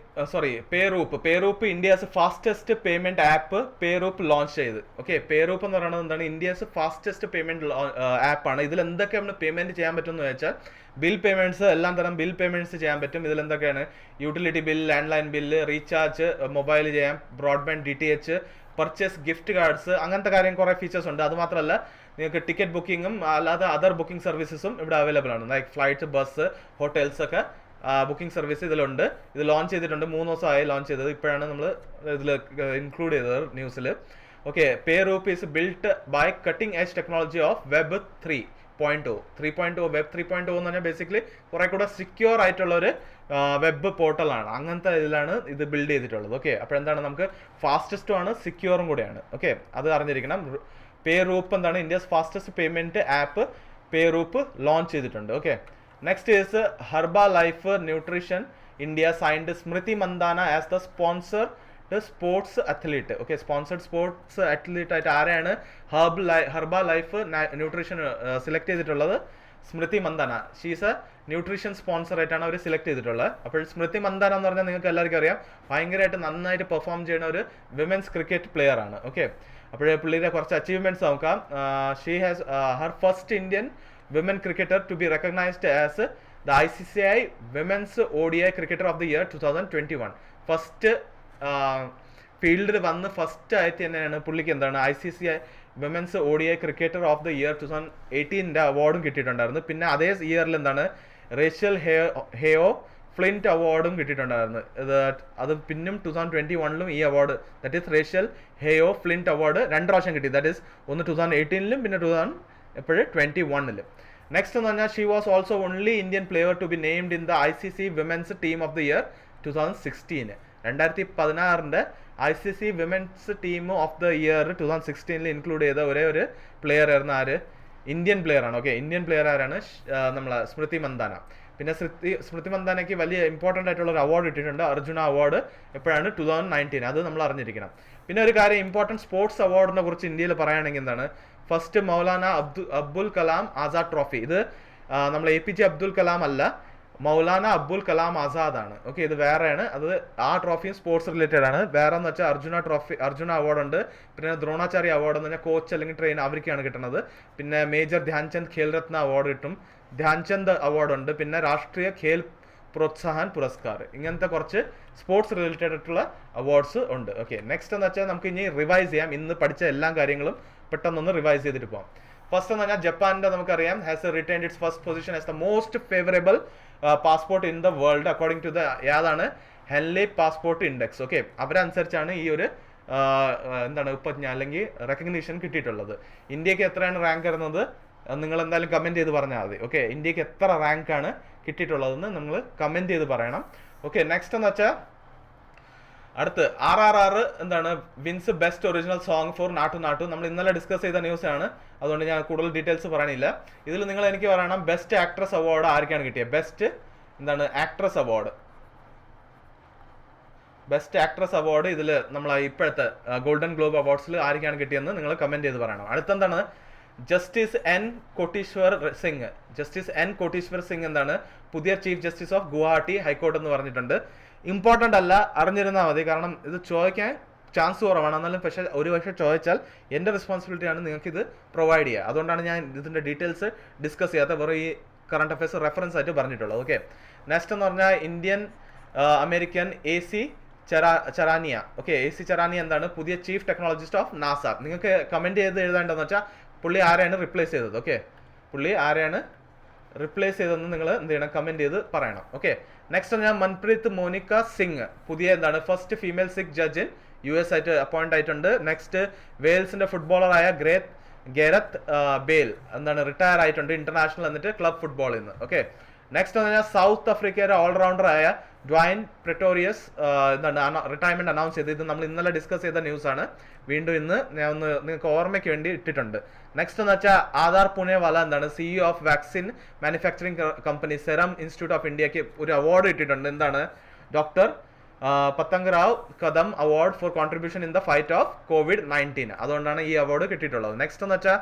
പേറൂപ്പ് India's fastest payment app പേറൂപ്പ് launch ചെയ്ത്. ഓക്കെ, പേറൂപ്പ് എന്ന് പറയുന്നത് എന്താണ്, ഇന്ത്യസ് ഫാസ്റ്റസ്റ്റ് പേയ്മെന്റ് ആപ്പാണ്. ഇതിൽ എന്തൊക്കെ നമ്മൾ പേയ്മെന്റ് ചെയ്യാൻ പറ്റും എന്ന് വെച്ചാൽ ബിൽ പേയ്മെന്റ്സ്, എല്ലാം തരം ബിൽ പേയ്മെന്റ്സ് ചെയ്യാൻ പറ്റും. ഇതിൽ എന്തൊക്കെയാണ്, utility bill, land line bill, recharge, mobile ചെയ്യാം, broadband, DTH, purchase, gift cards, അങ്ങനത്തെ കാര്യം കുറേ ഫീച്ചേഴ്സ് ഉണ്ട്. അത് മാത്രമല്ല നിങ്ങൾക്ക് ടിക്കറ്റ് ബുക്കിങ്ങും അല്ലാതെ അതർ ബുക്കിംഗ് സർവീസസും ഇവിടെ അവൈലബിൾ ആണ്. ലൈക്ക് ഫ്ലൈറ്റ്, ബസ്, ഹോട്ടൽസ് ഒക്കെ ബുക്കിംഗ് സർവീസ് ഇതിലുണ്ട്. ഇത് ലോഞ്ച് ചെയ്തിട്ടുണ്ട്, 3 ദിവസമായി ലോഞ്ച് ചെയ്തത്. ഇപ്പോഴാണ് നമ്മൾ ഇതിൽ ഇൻക്ലൂഡ് ചെയ്തത് ന്യൂസിൽ. Okay, Payrup is built by cutting edge technology of web 3.0. Web 3.0 എന്ന് പറഞ്ഞാൽ ബേസിക്കലി കുറെ കൂടെ സെക്യൂർ ആയിട്ടുള്ള ഒരു വെബ് പോർട്ടലാണ്. അങ്ങനത്തെ ഇതിലാണ് ഇത് ബിൽഡ് ചെയ്തിട്ടുള്ളത്. ഓക്കെ, അപ്പോൾ എന്താണ്, നമുക്ക് ഫാസ്റ്റസ്റ്റും ആണ്, സെക്യൂറും കൂടെയാണ്. ഓക്കെ, അത് അറിഞ്ഞിരിക്കണം. പേറൂപ്പ് എന്താണ്, India's fastest payment app പേറൂപ്പ് launch ചെയ്തിട്ടുണ്ട്. Okay, next is Herbalife Nutrition India signed Smriti Mandhana as the sponsor sports athlete. Okay, sponsored sports athlete ആയിട്ട് ആരെയാണ് Herbalife ന്യൂട്രീഷൻ സെലക്ട് ചെയ്തിട്ടുള്ളത്? Smriti Mandhana. She's a nutrition sponsor ആയിട്ടാണ് അവർ select ചെയ്തിട്ടുള്ളത്. അപ്പോൾ സ്മൃതി മന്ദാന എന്ന് പറഞ്ഞാൽ നിങ്ങൾക്ക് എല്ലാവർക്കും അറിയാം, ഭയങ്കരമായിട്ട് നന്നായിട്ട് പെർഫോം ചെയ്യുന്ന ഒരു വിമൻസ് ക്രിക്കറ്റ് പ്ലെയർ ആണ്. ഓക്കെ, അപ്പോൾ പുള്ളിയുടെ കുറച്ച് അച്ചീവ്മെന്റ്സ് നോക്കാം. She has Har first Indian women cricketer to be recognized as the ICCI Women's ODI Cricketer of the Year 2021. First ഫീൽഡിൽ വന്ന് ഫസ്റ്റ് ആയിട്ട് തന്നെയാണ് പുള്ളിക്ക് എന്താണ് ICCI women's ODI cricketer of the year 2018 അവാർഡും കിട്ടിയിട്ടുണ്ടായിരുന്നു. പിന്നെ അതേ ഇയറിൽ എന്താണ് റേഷ്യൽ ഹെയോ ഫ്ലിന്റ് അവാർഡും കിട്ടിയിട്ടുണ്ടായിരുന്നു. അത് പിന്നും 2021 ഈ award, that is Rachael Heyhoe Flint award 2 പ്രാവശ്യം കിട്ടി. ദാറ്റ് ഈസ് ഒന്ന് 2018 പിന്നെ 2021. നെക്സ്റ്റ് എന്ന് പറഞ്ഞാൽ she was also only Indian player to be named in the ICC women's team of the year 2016. 2016 ICC women's team of the year 2016 include ചെയ്ത ഒരേ ഒരു player ആയിരുന്നു ആര്? ഇന്ത്യൻ പ്ലെയർ ആണ്. ഓക്കെ, ഇന്ത്യൻ പ്ലെയർ ആരാണ്? നമ്മളെ സ്മൃതി മന്ദാന. പിന്നെ സ്മൃതി മന്ദാനയ്ക്ക് വലിയ ഇമ്പോർട്ടൻ്റ് ആയിട്ടുള്ള ഒരു അവാർഡ് കിട്ടിയിട്ടുണ്ട്, അർജുന അവാർഡ്. എപ്പോഴാണ്? 2019. അത് നമ്മൾ അറിഞ്ഞിരിക്കണം. പിന്നെ ഒരു കാര്യം, ഇമ്പോർട്ടൻറ്റ് സ്പോർട്സ് അവാർഡിനെ കുറിച്ച് ഇന്ത്യയിൽ പറയുകയാണെങ്കിൽ എന്താണ്, ഫസ്റ്റ് മൗലാന അബ്ദുൽ കലാം ആസാദ് ട്രോഫി. ഇത് നമ്മൾ APJ അബ്ദുൽ കലാം അല്ല, മൗലാന അബ്ദുൽ കലാം ആസാദ് ആണ്. ഓക്കെ, ഇത് വേറെയാണ്. അത് ആ ട്രോഫിയും സ്പോർട്സ് റിലേറ്റഡ് ആണ്. വേറെ എന്ന് വെച്ചാൽ അർജുന അവാർഡ് ഉണ്ട്. പിന്നെ ദ്രോണാചാര്യ അവാർഡ് എന്ന് പറഞ്ഞാൽ കോച്ച് അല്ലെങ്കിൽ ട്രെയിൻ അവർക്കാണ് കിട്ടുന്നത്. പിന്നെ മേജർ ധ്യാൻചന്ദ് ഖേൽ രത്ന അവാർഡ് കിട്ടും. ധ്യാൻചന്ദ് അവാർഡ് ഉണ്ട്. പിന്നെ രാഷ്ട്രീയ ഖേൽ പ്രോത്സാഹൻ പുരസ്കാർ. ഇങ്ങനത്തെ കുറച്ച് സ്പോർട്സ് റിലേറ്റഡ് ആയിട്ടുള്ള അവാർഡ്സ് ഉണ്ട്. ഓക്കെ, നെക്സ്റ്റ് എന്ന് വെച്ചാൽ നമുക്ക് ഇനി റിവൈസ് ചെയ്യാം. ഇന്ന് പഠിച്ച എല്ലാ കാര്യങ്ങളും പെട്ടെന്നൊന്ന് റിവൈസ് ചെയ്തിട്ട് പോകാം. ഫസ്റ്റ് എന്ന് പറഞ്ഞാൽ ജപ്പാന്റെ നമുക്കറിയാം has returned its first position as the most favourable passport in the world according to the ഏതാണ് ഹെൻലി പാസ്പോർട്ട് ഇൻഡെക്സ്. ഓക്കെ, അവരനുസരിച്ചാണ് ഈ ഒരു എന്താണ് ഉപജ്ഞ അല്ലെങ്കിൽ റെക്കഗ്നീഷൻ കിട്ടിയിട്ടുള്ളത്. ഇന്ത്യക്ക് എത്രയാണ് റാങ്ക് വരുന്നത് നിങ്ങൾ എന്തായാലും കമന്റ് ചെയ്ത് പറഞ്ഞാൽ മതി. ഓക്കെ, ഇന്ത്യക്ക് എത്ര റാങ്ക് ആണ് കിട്ടിയിട്ടുള്ളതെന്ന് നിങ്ങൾ കമന്റ് ചെയ്ത് പറയണം. ഓക്കെ, നെക്സ്റ്റ് എന്ന് വെച്ചാൽ അടുത്ത് RRR എന്താണ് wins best original song for Naatu Naatu. നമ്മൾ ഇന്നലെ ഡിസ്കസ് ചെയ്ത ന്യൂസ് ആണ്, അതുകൊണ്ട് ഞാൻ കൂടുതൽ ഡീറ്റെയിൽസ് പറയണില്ല. ഇതിൽ നിങ്ങൾ എനിക്ക് പറയണം ബെസ്റ്റ് ആക്ട്രസ് അവാർഡ് ആർക്കാണ് കിട്ടിയത്? ബെസ്റ്റ് എന്താണ് actress award, best actress award ഇതിൽ നമ്മൾ ഇപ്പോഴത്തെ ഗോൾഡൻ ഗ്ലോബ് അവാർഡ്സിൽ ആർക്കാണ് കിട്ടിയെന്ന് നിങ്ങൾ കമന്റ് ചെയ്ത് പറയണം. അടുത്തെന്താണ് ജസ്റ്റിസ് N കോട്ടീശ്വർ സിംഗ് എന്താണ് പുതിയ chief justice of Guwahati high court എന്ന് പറഞ്ഞിട്ടുണ്ട്. ഇമ്പോർട്ടൻ്റ് അല്ല, അറിഞ്ഞിരുന്നാൽ മതി. കാരണം ഇത് ചോദിക്കാൻ ചാൻസ് കുറവാണ്. എന്നാലും പക്ഷേ ഒരു പക്ഷേ ചോദിച്ചാൽ എൻ്റെ റെസ്പോൺസിബിലിറ്റിയാണ് നിങ്ങൾക്ക് ഇത് പ്രൊവൈഡ് ചെയ്യുക. അതുകൊണ്ടാണ് ഞാൻ ഇതിൻ്റെ ഡീറ്റെയിൽസ് ഡിസ്കസ് ചെയ്യാത്ത വെറും ഈ കറണ്ട് അഫയേഴ്സ് റെഫറൻസ് ആയിട്ട് പറഞ്ഞിട്ടുള്ളത്. ഓക്കെ, നെക്സ്റ്റ് എന്ന് പറഞ്ഞാൽ Indian American AC Charania. Okay, AC Charania എന്താണ് പുതിയ ചീഫ് ടെക്നോളജിസ്റ്റ് ഓഫ് നാസ. നിങ്ങൾക്ക് കമൻറ്റ് ചെയ്ത് എഴുതേണ്ടതെന്ന് വെച്ചാൽ പുള്ളി ആരെയാണ് റിപ്ലേസ് ചെയ്തത്. ഓക്കെ, പുള്ളി ആരെയാണ് റിപ്ലേസ് ചെയ്തതെന്ന് നിങ്ങൾ എന്ത് ചെയ്യണം, കമന്റ് ചെയ്ത് പറയണം. ഓക്കെ, നെക്സ്റ്റ് ഞാൻ മൻപ്രീത് മോനിക സിംഗ് പുതിയ എന്താണ് first female Sikh judge in US ആയിട്ട് അപ്പോയിന്റ് ആയിട്ടുണ്ട്. നെക്സ്റ്റ് വെയിൽസിന്റെ ഫുട്ബോളറായ ഗെരത്ത് ബേൽ എന്താണ് റിട്ടയർ ആയിട്ടുണ്ട് ഇന്റർനാഷണൽ എന്നിട്ട് ക്ലബ് ഫുട്ബോളിൽ നിന്ന്. ഓക്കെ, നെക്സ്റ്റ് എന്ന് പറഞ്ഞാൽ സൗത്ത് ആഫ്രിക്കയുടെ ഓൾറൗണ്ടർ ആയ ഡ്വൈൻ പ്രിറ്റോറിയസ് എന്താണ് റിട്ടയർമെന്റ് അനൗൺസ് ചെയ്ത്. ഇത് നമ്മൾ ഇന്നലെ ഡിസ്കസ് ചെയ്ത ന്യൂസ് ആണ്. വീണ്ടും ഇന്ന് ഞാൻ ഒന്ന് നിങ്ങൾക്ക് ഓർമ്മയ്ക്ക് വേണ്ടി ഇട്ടിട്ടുണ്ട്. നെക്സ്റ്റ് എന്ന് വെച്ചാൽ ആധാർ പുനെവാല എന്താണ് CEO of vaccine manufacturing company serum institute of ഇന്ത്യക്ക് ഒരു അവാർഡ് കിട്ടിയിട്ടുണ്ട്. എന്താണ് doctor Patangrao Kadam award for contribution in the fight of COVID-19. അതുകൊണ്ടാണ് ഈ അവാർഡ് കിട്ടിയിട്ടുള്ളത്. നെക്സ്റ്റ് എന്ന് വെച്ചാൽ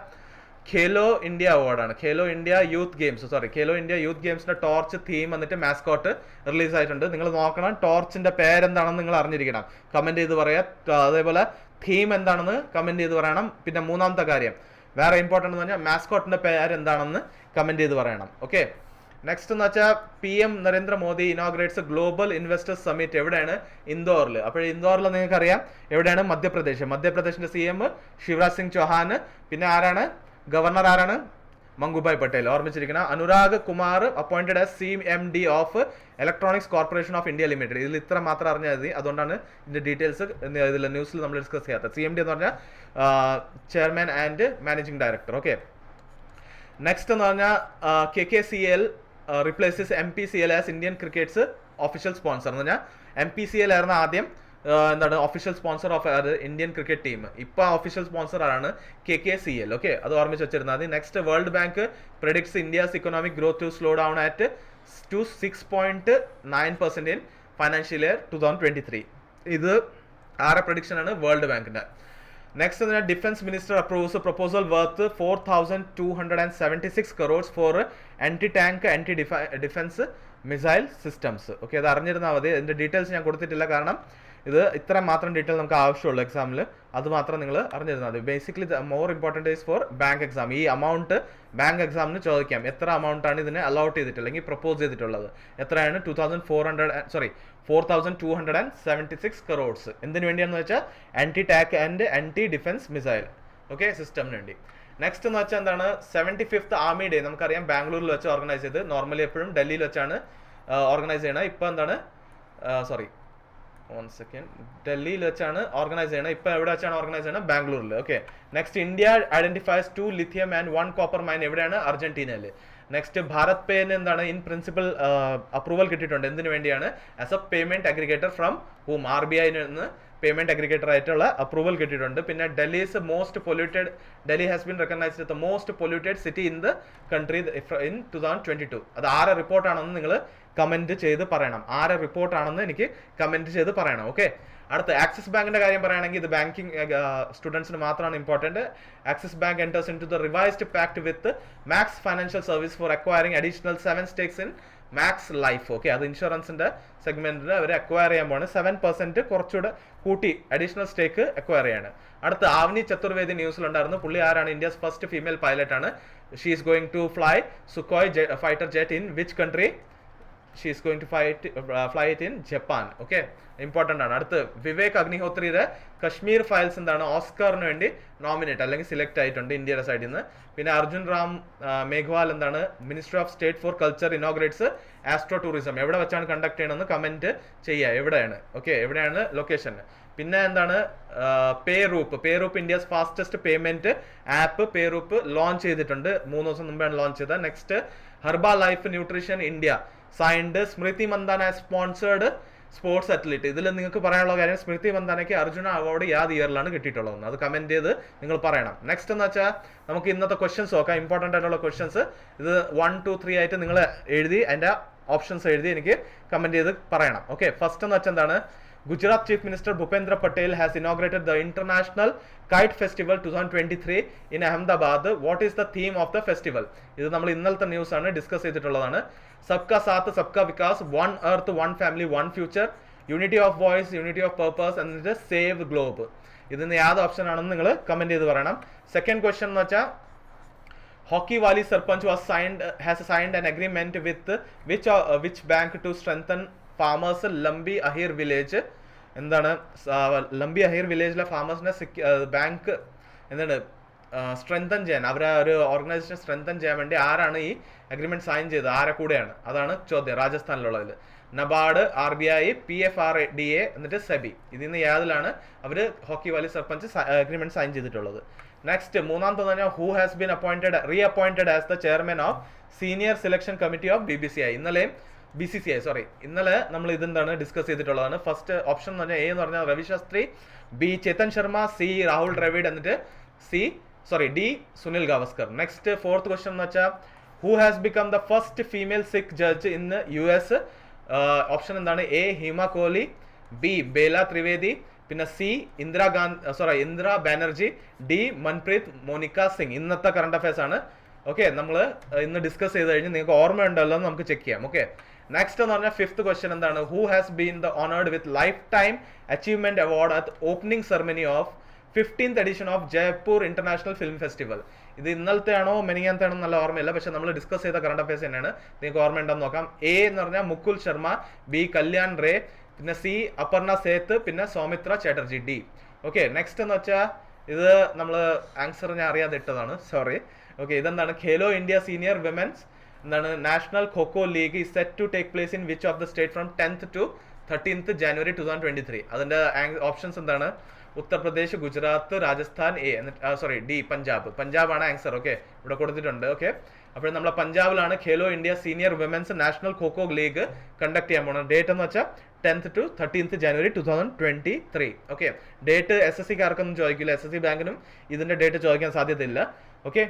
ഖേലോ ഇന്ത്യ അവാർഡാണ്. Khelo India youth games, Khelo India youth ഗെയിംസിന്റെ ടോർച്ച് തീം എന്നിട്ട് മാസ്കോട്ട് റിലീസ് ആയിട്ടുണ്ട്. നിങ്ങൾ നോക്കണം, ടോർച്ചിന്റെ പേരെന്താണെന്ന് നിങ്ങൾ അറിഞ്ഞിരിക്കണം, കമന്റ് ചെയ്ത് പറയാം. അതേപോലെ തീം എന്താണെന്ന് കമന്റ് ചെയ്ത് പറയണം. പിന്നെ മൂന്നാമത്തെ കാര്യം വേറെ ഇമ്പോർട്ടൻ്റ് എന്ന് പറഞ്ഞാൽ മാസ്കോട്ടിന്റെ പേര് എന്താണെന്ന് കമന്റ് ചെയ്ത് പറയണം. ഓക്കെ, നെക്സ്റ്റ് എന്ന് വെച്ചാൽ PM Narendra Modi ഇനോഗ്രേറ്റ്സ് global investors summit. എവിടെയാണ്? ഇൻഡോറിൽ. അപ്പോൾ ഇൻഡോറിൽ നിങ്ങൾക്ക് അറിയാം എവിടെയാണ്? മധ്യപ്രദേശിന്റെ CM ശിവരാജ് സിംഗ് ചൗഹാൻ. പിന്നെ ആരാണ് ഗവർണർ? ആരാണ്? മംഗുഭായ് പട്ടേൽ. ഓർമ്മിച്ചിരിക്കണം. Anurag Kumar appointed as CMD of electronics corporation of India limited. ഇതിൽ ഇത്ര മാത്രം അറിഞ്ഞാൽ മതി, അതുകൊണ്ടാണ് ഇതിന്റെ ഡീറ്റെയിൽസ് ഇതിൽ ന്യൂസിൽ നമ്മൾ ഡിസ്കസ് ചെയ്യാത്തത്. CMD എന്ന് പറഞ്ഞാൽ chairman and managing director. Okay, next എന്ന് പറഞ്ഞാൽ KKCL replaces MPCL as Indian crickets official sponsor. എന്ന് പറഞ്ഞാൽ MPCL ആയിരുന്നു ആദ്യം എന്താണ് official sponsor of Indian cricket team. ഇപ്പൊ ഒഫീഷ്യൽ സ്പോൺസർ ആണ് KKCL. ഓക്കെ, അത് ഓർമ്മിച്ച് വെച്ചിരുന്നാൽ മതി. Next, world bank predicts India's economic growth to slow down at 6.9% in financial year 2023. ഇത് ആരെ പ്രഡിക്ഷൻ ആണ്? വേൾഡ് ബാങ്കിന്റെ. Next, defence minister approves proposal worth 4,276 crores for anti tank anti defence missile systems. Okay, അത് അറിഞ്ഞിരുന്നാൽ മതി. ഇതിന്റെ details ഞാൻ കൊടുത്തിട്ടില്ല, കാരണം ഇത് ഇത്ര മാത്രം ഡീറ്റെയിൽ നമുക്ക് ആവശ്യമുള്ളൂ എക്സാമിൽ. അത് മാത്രം നിങ്ങൾ അറിഞ്ഞിരുന്നാൽ മതി. Basically more important is for bank exam. ഈ അമൗണ്ട് ബാങ്ക് എക്സാമിന് ചോദിക്കാം. എത്ര അമൗണ്ട് ആണ് ഇതിനെ അലോട്ട് ചെയ്തിട്ടുള്ളത് അല്ലെങ്കിൽ പ്രപ്പോസ് ചെയ്തിട്ടുള്ളത്? എത്രയാണ്? 4,276 crores. എന്തിനു വേണ്ടിയാണെന്ന് വെച്ചാൽ anti tank and anti defence missile okay സിസ്റ്റമിന് വേണ്ടി. നെക്സ്റ്റ് എന്ന് വെച്ചാൽ എന്താണ്? 75th ആർമി ഡേ നമുക്കറിയാം ബാംഗ്ലൂരിൽ വെച്ച് ഓർഗനൈസ് ചെയ്ത്. നോർമലി എപ്പോഴും ഡൽഹിയിൽ വെച്ചാണ് ഓർഗനൈസ് ചെയ്യണത്. ഇപ്പൊ എന്താണ് ഡൽഹിയിൽ വെച്ചാണ് ഓർഗനൈസ് ചെയ്യണത്. ഇപ്പൊ എവിടെ വെച്ചാണ് ഓർഗനൈസ് ചെയ്യണത്? ബാംഗ്ലൂരിൽ. Okay, next, India identifies 2 lithium and 1 copper mine. എവിടെയാണ്? അർജന്റീനയിൽ. നെക്സ്റ്റ്, ഭാരത് പേന് എന്താണ് ഇൻ പ്രിൻസിപ്പൽ അപ്രൂവൽ കിട്ടിയിട്ടുണ്ട്. എന്തിനു വേണ്ടിയാണ്? As A payment aggregator from ഹൂം? RBI നിന്ന് പേയ്മെന്റ് അഗ്രിഗേറ്റർ ആയിട്ടുള്ള അപ്രൂവൽ കിട്ടിയിട്ടുണ്ട്. പിന്നെ Delhi has been recognised the most polluted city in the country in 2022. അത് ആരെ റിപ്പോർട്ടാണെന്ന് നിങ്ങൾ കമന്റ് ചെയ്ത് പറയണം. ആരെ റിപ്പോർട്ടാണെന്ന് എനിക്ക് കമന്റ് ചെയ്ത് പറയണം. ഓക്കെ, അടുത്ത ആക്സിസ് ബാങ്കിന്റെ കാര്യം പറയുകയാണെങ്കിൽ ഇത് ബാങ്കിങ് സ്റ്റുഡൻസിന് മാത്രമാണ് important. Axis bank enters into the revised pact with Max Financial Service for acquiring additional 7 stakes in Max Life. Okay, അത് ഇൻഷുറൻസിന്റെ സെഗ്മെന്റിൽ അവർ അക്വയർ ചെയ്യാൻ പോവാണ്. 7% കുറച്ചുകൂടെ കൂട്ടി അഡീഷണൽ സ്റ്റേക്ക് അക്വയർ ചെയ്യാണ്. അടുത്ത, ആവനി ചതുർവേദി ന്യൂസിലുണ്ടായിരുന്നു. പുള്ളി ആരാണ്? ഇന്ത്യസ് ഫസ്റ്റ് ഫീമെയിൽ പൈലറ്റ് ആണ്. She is going to fly Sukhoi fighter jet in which country? She is going to fly it in Japan. Okay, important ആണ്. അടുത്ത്, വിവേക് അഗ്നിഹോത്രിയുടെ കശ്മീർ ഫയൽസ് എന്താണ് ഓസ്കറിന് വേണ്ടി നോമിനേറ്റ് അല്ലെങ്കിൽ സിലക്ട് ആയിട്ടുണ്ട് ഇന്ത്യയുടെ സൈഡിൽ നിന്ന്. പിന്നെ അർജുൻ റാം മേഘ്വാൽ എന്താണ് minister of state for culture inaugurates astro tourism. എവിടെ വെച്ചാണ് കണ്ടക്ട് ചെയ്യണമെന്ന് കമന്റ് ചെയ്യുക. എവിടെയാണ്? ഓക്കെ, എവിടെയാണ് ലൊക്കേഷൻ? പിന്നെ എന്താണ് പേറൂപ്പ് India's fastest payment app പേറൂപ്പ് launch ചെയ്തിട്ടുണ്ട്. 3 ദിവസം മുമ്പാണ് ലോഞ്ച് ചെയ്തത്. Next, Herbalife nutrition India signed Smriti Mandhana sponsored sports athlete. ഇതിൽ നിങ്ങൾക്ക് പറയാനുള്ള കാര്യം സ്മൃതി മന്ദാനയ്ക്ക് അർജുന അവാർഡ് യാത് ഇയറിലാണ് കിട്ടിയിട്ടുള്ളതെന്ന് അത് കമന്റ് ചെയ്ത് നിങ്ങൾ പറയണം. നെക്സ്റ്റ് എന്ന് വെച്ചാൽ നമുക്ക് ഇന്നത്തെ ക്വസ്റ്റ്യൻസ് നോക്കാം. ഇമ്പോർട്ടൻ്റ് ആയിട്ടുള്ള ക്വസ്റ്റ്യൻസ് ഇത് 1, 2, 3 ആയിട്ട് നിങ്ങൾ എഴുതി അതിന്റെ ഓപ്ഷൻസ് എഴുതി എനിക്ക് കമന്റ് ചെയ്ത് പറയണം. ഓക്കെ, ഫസ്റ്റ് എന്ന് വെച്ചാൽ എന്താണ്? Gujarat Chief Minister Bhupendra Patel has inaugurated the International Kite Festival 2023 in Ahmedabad. What is the theme of the festival? ഇത് നമ്മൾ ഇന്നലത്തെ ന്യൂസ് ആണ് ഡിസ്കസ് ചെയ്തിട്ടുള്ളതാണ്. സബ്കാ സാത്ത് സബ്കാ Vikas, one earth one family one future, unity of voice unity of purpose എന്നിട്ട് save globe. ഇതിന് യാത് option ആണെന്ന് നിങ്ങൾ കമന്റ് ചെയ്ത് പറയണം. സെക്കൻഡ് ക്വസ്റ്റ്യൻ എന്ന് വെച്ചാൽ Hockey Valley Sarpanch has signed an agreement with which bank to strengthen farmers Lambi Ahir village. എന്താണ് ലംബി അഹിർ വില്ലേജിലെ ഫാമേഴ്സിനെ ബാങ്ക് എന്താണ് സ്ട്രെങ്തൻ ചെയ്യാൻ, അവരെ ഒരു ഓർഗനൈസേഷൻ സ്ട്രെങ്തൻ ചെയ്യാൻ വേണ്ടി ആരാണ് ഈ അഗ്രിമെന്റ് സൈൻ ചെയ്തത്? ആരെ കൂടെയാണ്? അതാണ് ചോദ്യം. രാജസ്ഥാനിലുള്ളതിൽ നബാർഡ്, RBI, PFRDA എന്നിട്ട് സെബി. ഇതിൽ നിന്ന് യാതിലാണ് അവർ hockey wali sarpanch agreement sign ചെയ്തിട്ടുള്ളത്. നെക്സ്റ്റ് മൂന്നാമത്തെ പറഞ്ഞാൽ who has been reappointed as the chairman of senior selection committee of BCCI. ഇന്നലെ നമ്മൾ ഇതെന്താണ് ഡിസ്കസ് ചെയ്തിട്ടുള്ളതാണ്. ഫസ്റ്റ് ഓപ്ഷൻ എന്ന് പറഞ്ഞാൽ എ എന്ന് പറഞ്ഞാൽ രവി ശാസ്ത്രി, B ചേതൻ ശർമ്മ, C രാഹുൽ ദ്രവിഡ് എന്നിട്ട് D Sunil Gavaskar. Next fourth question എന്ന് വെച്ചാൽ who has become the first female Sikh judge in US? Option എന്താണ്? A Hima Kohli, B Bela Trivedi, പിന്നെ സി ഇന്ദിര ബാനർജി, ഡി മൻപ്രീത് മോനിക സിംഗ്. ഇന്നത്തെ കറണ്ട് അഫയേഴ്സ് ആണ്. ഓക്കെ, നമ്മൾ ഇന്ന് ഡിസ്കസ് ചെയ്ത് കഴിഞ്ഞ് നിങ്ങൾക്ക് ഓർമ്മയുണ്ടല്ലോ എന്ന് നമുക്ക് ചെക്ക് ചെയ്യാം. ഓക്കെ, നെക്സ്റ്റ് എന്ന് പറഞ്ഞാൽ 5th ക്വസ്റ്റ്യൻ എന്താണ്? Who has been the honoured with life time achievement award at opening ceremony of 15th edition of Jaipur international film festival. ഇത് ഇന്നലത്തെ ആണോ മെനിങ്ങാനത്തെ ആണോ നല്ല ഓർമ്മയില്ല, പക്ഷെ നമ്മൾ ഡിസ്കസ് ചെയ്ത കറണ്ട് അഫയേഴ്സ് തന്നെയാണ്. നിങ്ങൾക്ക് ഓർമ്മയുണ്ടെന്ന് നോക്കാം. എ എന്ന് പറഞ്ഞാൽ മുകുൽ ശർമ്മ, ബി കല്യാൺ റേ, പിന്നെ സി അപർണ സേത്ത്, പിന്നെ Soumitra Chatterjee, D. Okay, next എന്ന് വെച്ചാൽ ഇത് നമ്മൾ ആൻസർ ഞാൻ അറിയാതെ ഇട്ടതാണ്, സോറി. ഓക്കെ, ഇതെന്താണ്? ഖേലോ ഇന്ത്യ സീനിയർ വിമൻസ് എന്താണ് national kho kho league is set to take place in which of the state from 10th to 13th January 2023. അതിന്റെ ഓപ്ഷൻസ് എന്താണ്? ഉത്തർപ്രദേശ്, ഗുജറാത്ത്, രാജസ്ഥാൻ, ഡി പഞ്ചാബ് ആണ് ആൻസർ. ഓക്കെ, ഇവിടെ കൊടുത്തിട്ടുണ്ട്. ഓക്കെ, അപ്പോൾ നമ്മളെ പഞ്ചാബിലാണ് Khelo India senior women's national kho kho league conduct ചെയ്യാൻ പോകുന്നത്. ഡേറ്റ് എന്ന് വെച്ചാൽ 10th to 13th January 2023. Okay, date SSC കാർക്കൊന്നും ചോദിക്കില്ല, SSC ബാങ്കിനും ഇതിന്റെ ഡേറ്റ് ചോദിക്കാൻ സാധ്യതയില്ല. ഓക്കെ,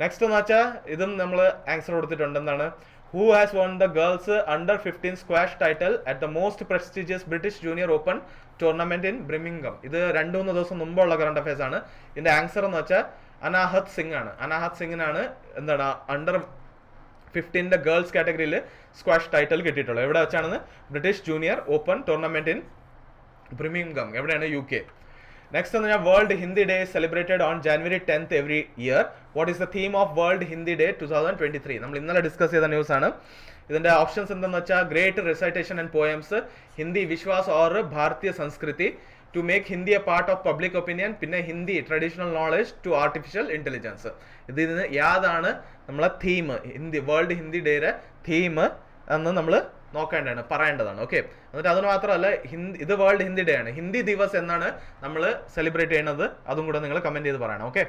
നെക്സ്റ്റ് എന്ന് വെച്ചാൽ ഇതും നമ്മൾ ആൻസർ കൊടുത്തിട്ടുണ്ട്. എന്താണ്? Who has won the girls under 15 squash title at the most prestigious British junior open tournament in Birmingham. ഇത് 2-3 ദിവസം മുമ്പുള്ള കറണ്ട് അഫയേഴ്സ് ആണ്. ഇതിന്റെ ആൻസർ എന്ന് വെച്ചാൽ അനാഹത് സിംഗ് ആണ്. അനാഹത് സിംഗിനാണ് എന്താണ് അണ്ടർ 15 ഗേൾസ് കാറ്റഗറിയിൽ സ്ക്വാഷ് ടൈറ്റിൽ കിട്ടിയിട്ടുള്ളത്. എവിടെ വെച്ചാണെന്ന്? British junior open tournament in Birmingham. എവിടെയാണ്? UK. നെക്സ്റ്റ് എന്ന് പറഞ്ഞാൽ world Hindi day celebrated on January 10th every year. What is the theme of world Hindi day 2023? നമ്മൾ ഇന്നലെ ഡിസ്കസ് ചെയ്ത ന്യൂസ് ആണ്. ഇതിന്റെ ഓപ്ഷൻസ് എന്തെന്ന് വെച്ചാൽ great recitation and poems, Hindi വിശ്വാസ് ഓർ ഭാരതീയ സംസ്കൃതി, to make Hindi a part of public opinion, പിന്നെ Hindi traditional knowledge to artificial intelligence. ഇതിന് യാതാണ് നമ്മളെ തീം? വേൾഡ് ഹിന്ദി ഡേയുടെ തീം എന്ന് നമ്മൾ നോക്കേണ്ടതാണ്, പറയേണ്ടതാണ്. ഓക്കെ, എന്നിട്ട് അതിന് മാത്രമല്ല ഇത് വേൾഡ് ഹിന്ദി ഡേ ആണ്. ഹിന്ദി ദിവസ് എന്നാണ് നമ്മൾ സെലിബ്രേറ്റ് ചെയ്യുന്നത്, അതും കൂടെ നിങ്ങൾ കമന്റ് ചെയ്ത് പറയണം. ഓക്കെ,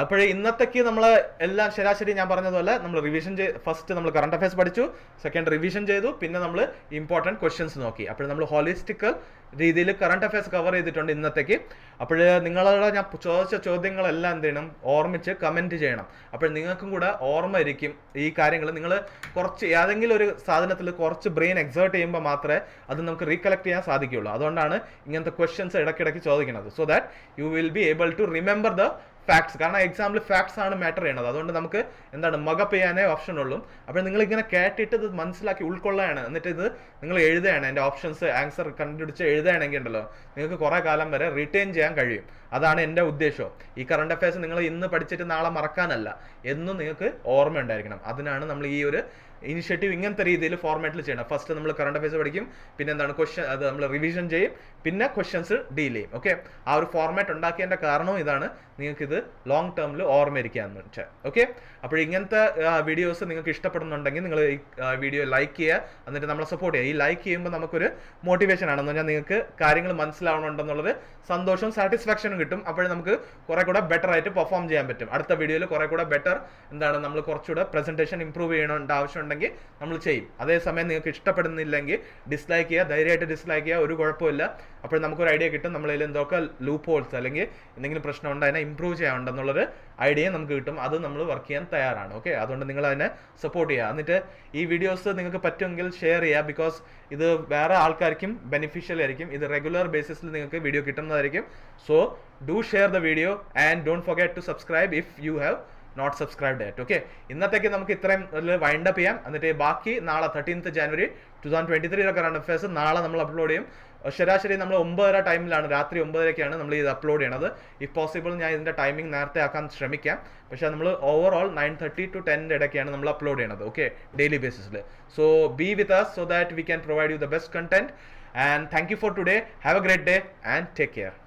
അപ്പോഴേ ഇന്നത്തേക്ക് നമ്മൾ എല്ലാം ശരാശരി ഞാൻ പറഞ്ഞതുപോലെ നമ്മൾ റിവിഷൻ ഫസ്റ്റ് നമ്മൾ കറണ്ട് അഫയേഴ്സ് പഠിച്ചു, സെക്കൻഡ് റിവിഷൻ ചെയ്തു, പിന്നെ നമ്മൾ ഇമ്പോർട്ടൻറ്റ് ക്വസ്റ്റ്യൻസ് നോക്കി. അപ്പോൾ നമ്മൾ ഹോളിസ്റ്റിക്കൽ രീതിയിൽ കറണ്ട് അഫയേഴ്സ് കവർ ചെയ്തിട്ടുണ്ട് ഇന്നത്തേക്ക്. അപ്പോൾ നിങ്ങളോട് ഞാൻ ചോദിച്ച ചോദ്യങ്ങളെല്ലാം എന്ത് ചെയ്യണം? ഓർമ്മിച്ച് കമൻറ്റ് ചെയ്യണം. അപ്പോൾ നിങ്ങൾക്കും കൂടെ ഓർമ്മ ഇരിക്കും ഈ കാര്യങ്ങൾ. നിങ്ങൾ കുറച്ച് ഏതെങ്കിലും ഒരു സാധനത്തിൽ കുറച്ച് ബ്രെയിൻ എക്സേർട്ട് ചെയ്യുമ്പോൾ മാത്രമേ അത് നമുക്ക് റീകളക്ട് ചെയ്യാൻ സാധിക്കുകയുള്ളൂ. അതുകൊണ്ടാണ് ഇങ്ങനത്തെ ക്വസ്റ്റ്യൻസ് ഇടയ്ക്കിടയ്ക്ക് ചോദിക്കുന്നത്. So that you will be able to remember the facts. കാരണം എക്സാമ്പിൾ ഫാക്ട്സ് ആണ് മാറ്റർ ചെയ്യണത്. അതുകൊണ്ട് നമുക്ക് എന്താണ് മകപ്പ് ചെയ്യാനേ ഓപ്ഷൻ ഉള്ളൂ. അപ്പോൾ നിങ്ങൾ ഇങ്ങനെ കേട്ടിട്ട് ഇത് മനസ്സിലാക്കി ഉൾക്കൊള്ളുകയാണ്, എന്നിട്ട് ഇത് നിങ്ങൾ എഴുതുകയാണ്. എൻ്റെ ഓപ്ഷൻസ് ആൻസർ കണ്ടുപിടിച്ച് എഴുതുകയാണെങ്കിൽ ഉണ്ടല്ലോ നിങ്ങൾക്ക് കുറേ കാലം വരെ റിട്ടേൺ ചെയ്യാൻ കഴിയും. അതാണ് എൻ്റെ ഉദ്ദേശം. ഈ കറണ്ട് അഫയേഴ്സ് നിങ്ങൾ ഇന്ന് പഠിച്ചിട്ട് നാളെ മറക്കാനല്ല, എന്നും നിങ്ങൾക്ക് ഓർമ്മ ഉണ്ടായിരിക്കണം. അതിനാണ് നമ്മൾ ഈ ഒരു ഇനിഷ്യേറ്റീവ് ഇങ്ങനത്തെ രീതിയിൽ ഫോർമാറ്റിൽ ചെയ്യണം. ഫസ്റ്റ് നമ്മൾ കറണ്ട് അഫയേഴ്സ് പഠിക്കും, പിന്നെ എന്താണ് ക്വസ്റ്റ്യൻ, അത് നമ്മൾ റിവിഷൻ ചെയ്യും, പിന്നെ ക്വസ്റ്റ്യൻസ് ഡീൽ ചെയ്യും. ഓക്കെ, ആ ഒരു ഫോർമാറ്റ് ഉണ്ടാക്കിയതിൻ്റെ കാരണവും ഇതാണ്, നിങ്ങൾക്കിത് ലോങ് ടേമിൽ ഓർമ്മയിരിക്കാന്ന് വെച്ചാൽ. ഓക്കെ, അപ്പോൾ ഇങ്ങനത്തെ വീഡിയോസ് നിങ്ങൾക്ക് ഇഷ്ടപ്പെടുന്നുണ്ടെങ്കിൽ നിങ്ങൾ ഈ വീഡിയോ ലൈക്ക് ചെയ്യുക, എന്നിട്ട് നമ്മളെ സപ്പോർട്ട് ചെയ്യുക. ഈ ലൈക്ക് ചെയ്യുമ്പോൾ നമുക്കൊരു മോട്ടിവേഷൻ ആണെന്ന് പറഞ്ഞാൽ നിങ്ങൾക്ക് കാര്യങ്ങൾ മനസ്സിലാവണമെന്നുള്ളത് സന്തോഷവും സാറ്റിസ്ഫാക്ഷനും കിട്ടും. അപ്പോൾ നമുക്ക് കുറെ കൂടെ ബെറ്റർ ആയിട്ട് പെർഫോം ചെയ്യാൻ പറ്റും. അടുത്ത വീഡിയോയിൽ കുറെ കൂടെ ബെറ്റർ എന്താണ് നമ്മൾ കുറച്ചുകൂടെ പ്രസന്റേഷൻ ഇംപ്രൂവ് ചെയ്യേണ്ട ആവശ്യമുണ്ടെങ്കിൽ നമ്മൾ ചെയ്യും. അതേസമയം നിങ്ങൾക്ക് ഇഷ്ടപ്പെടുന്നില്ലെങ്കിൽ ഡിസ്ലൈക്ക് ചെയ്യുക, ധൈര്യമായിട്ട് ഡിസ്ലൈക്ക് ചെയ്യുക, ഒരു കുഴപ്പമില്ല. അപ്പോൾ നമുക്കൊരു ഐഡിയ കിട്ടും നമ്മളിൽ എന്തൊക്കെ ലൂപ്പ് ഹോൾസ് അല്ലെങ്കിൽ എന്തെങ്കിലും പ്രശ്നമുണ്ട് അതിനെ ഇംപ്രൂവ് ചെയ്യാനുണ്ടെന്നുള്ളൊരു ഐഡിയ നമുക്ക് കിട്ടും. അത് നമ്മൾ വർക്ക് ചെയ്യാൻ തയ്യാറാണ്. ഓക്കെ, അതുകൊണ്ട് നിങ്ങൾ അതിനെ സപ്പോർട്ട് ചെയ്യുക. എന്നിട്ട് ഈ വീഡിയോസ് നിങ്ങൾക്ക് പറ്റുമെങ്കിൽ ഷെയർ ചെയ്യുക. ബിക്കോസ് ഇത് വേറെ ആൾക്കാർക്കും ബെനിഫിഷ്യൽ ആയിരിക്കും. ഇത് റെഗുലർ ബേസിസിൽ നിങ്ങൾക്ക് വീഡിയോ കിട്ടുന്നതായിരിക്കും. So do share the video and don't forget to subscribe if you have not subscribed yet. Okay, ഇന്നത്തേക്ക് നമുക്ക് ഇത്രയും വൈൻഡ് അപ്പ് ചെയ്യാം. എന്നിട്ട് ബാക്കി നാളെ 13th January 2023 കറണ്ട് അഫയേഴ്സ് നാളെ നമ്മൾ അപ്ലോഡ് ചെയ്യും. ശരാശരി നമ്മൾ 9:30 ടൈമിലാണ്, രാത്രി 9:30-ക്കാണ് നമ്മൾ ഇത് അപ്ലോഡ് ചെയ്യണത്. ഇഫ് പോസിബിൾ ഞാൻ ഇതിന്റെ ടൈമിംഗ് നേരത്തെ ആക്കാൻ ശ്രമിക്കാം. പക്ഷേ നമ്മൾ ഓവറോൾ 9:30 to 10 ഇടയ്ക്കാണ് നമ്മൾ അപ്ലോഡ് ചെയ്യണത്. ഓക്കെ, ഡെയിലി ബേസിസിൽ. So be with us so that we can provide you the best content. And thank you for today. Have a great day and take care.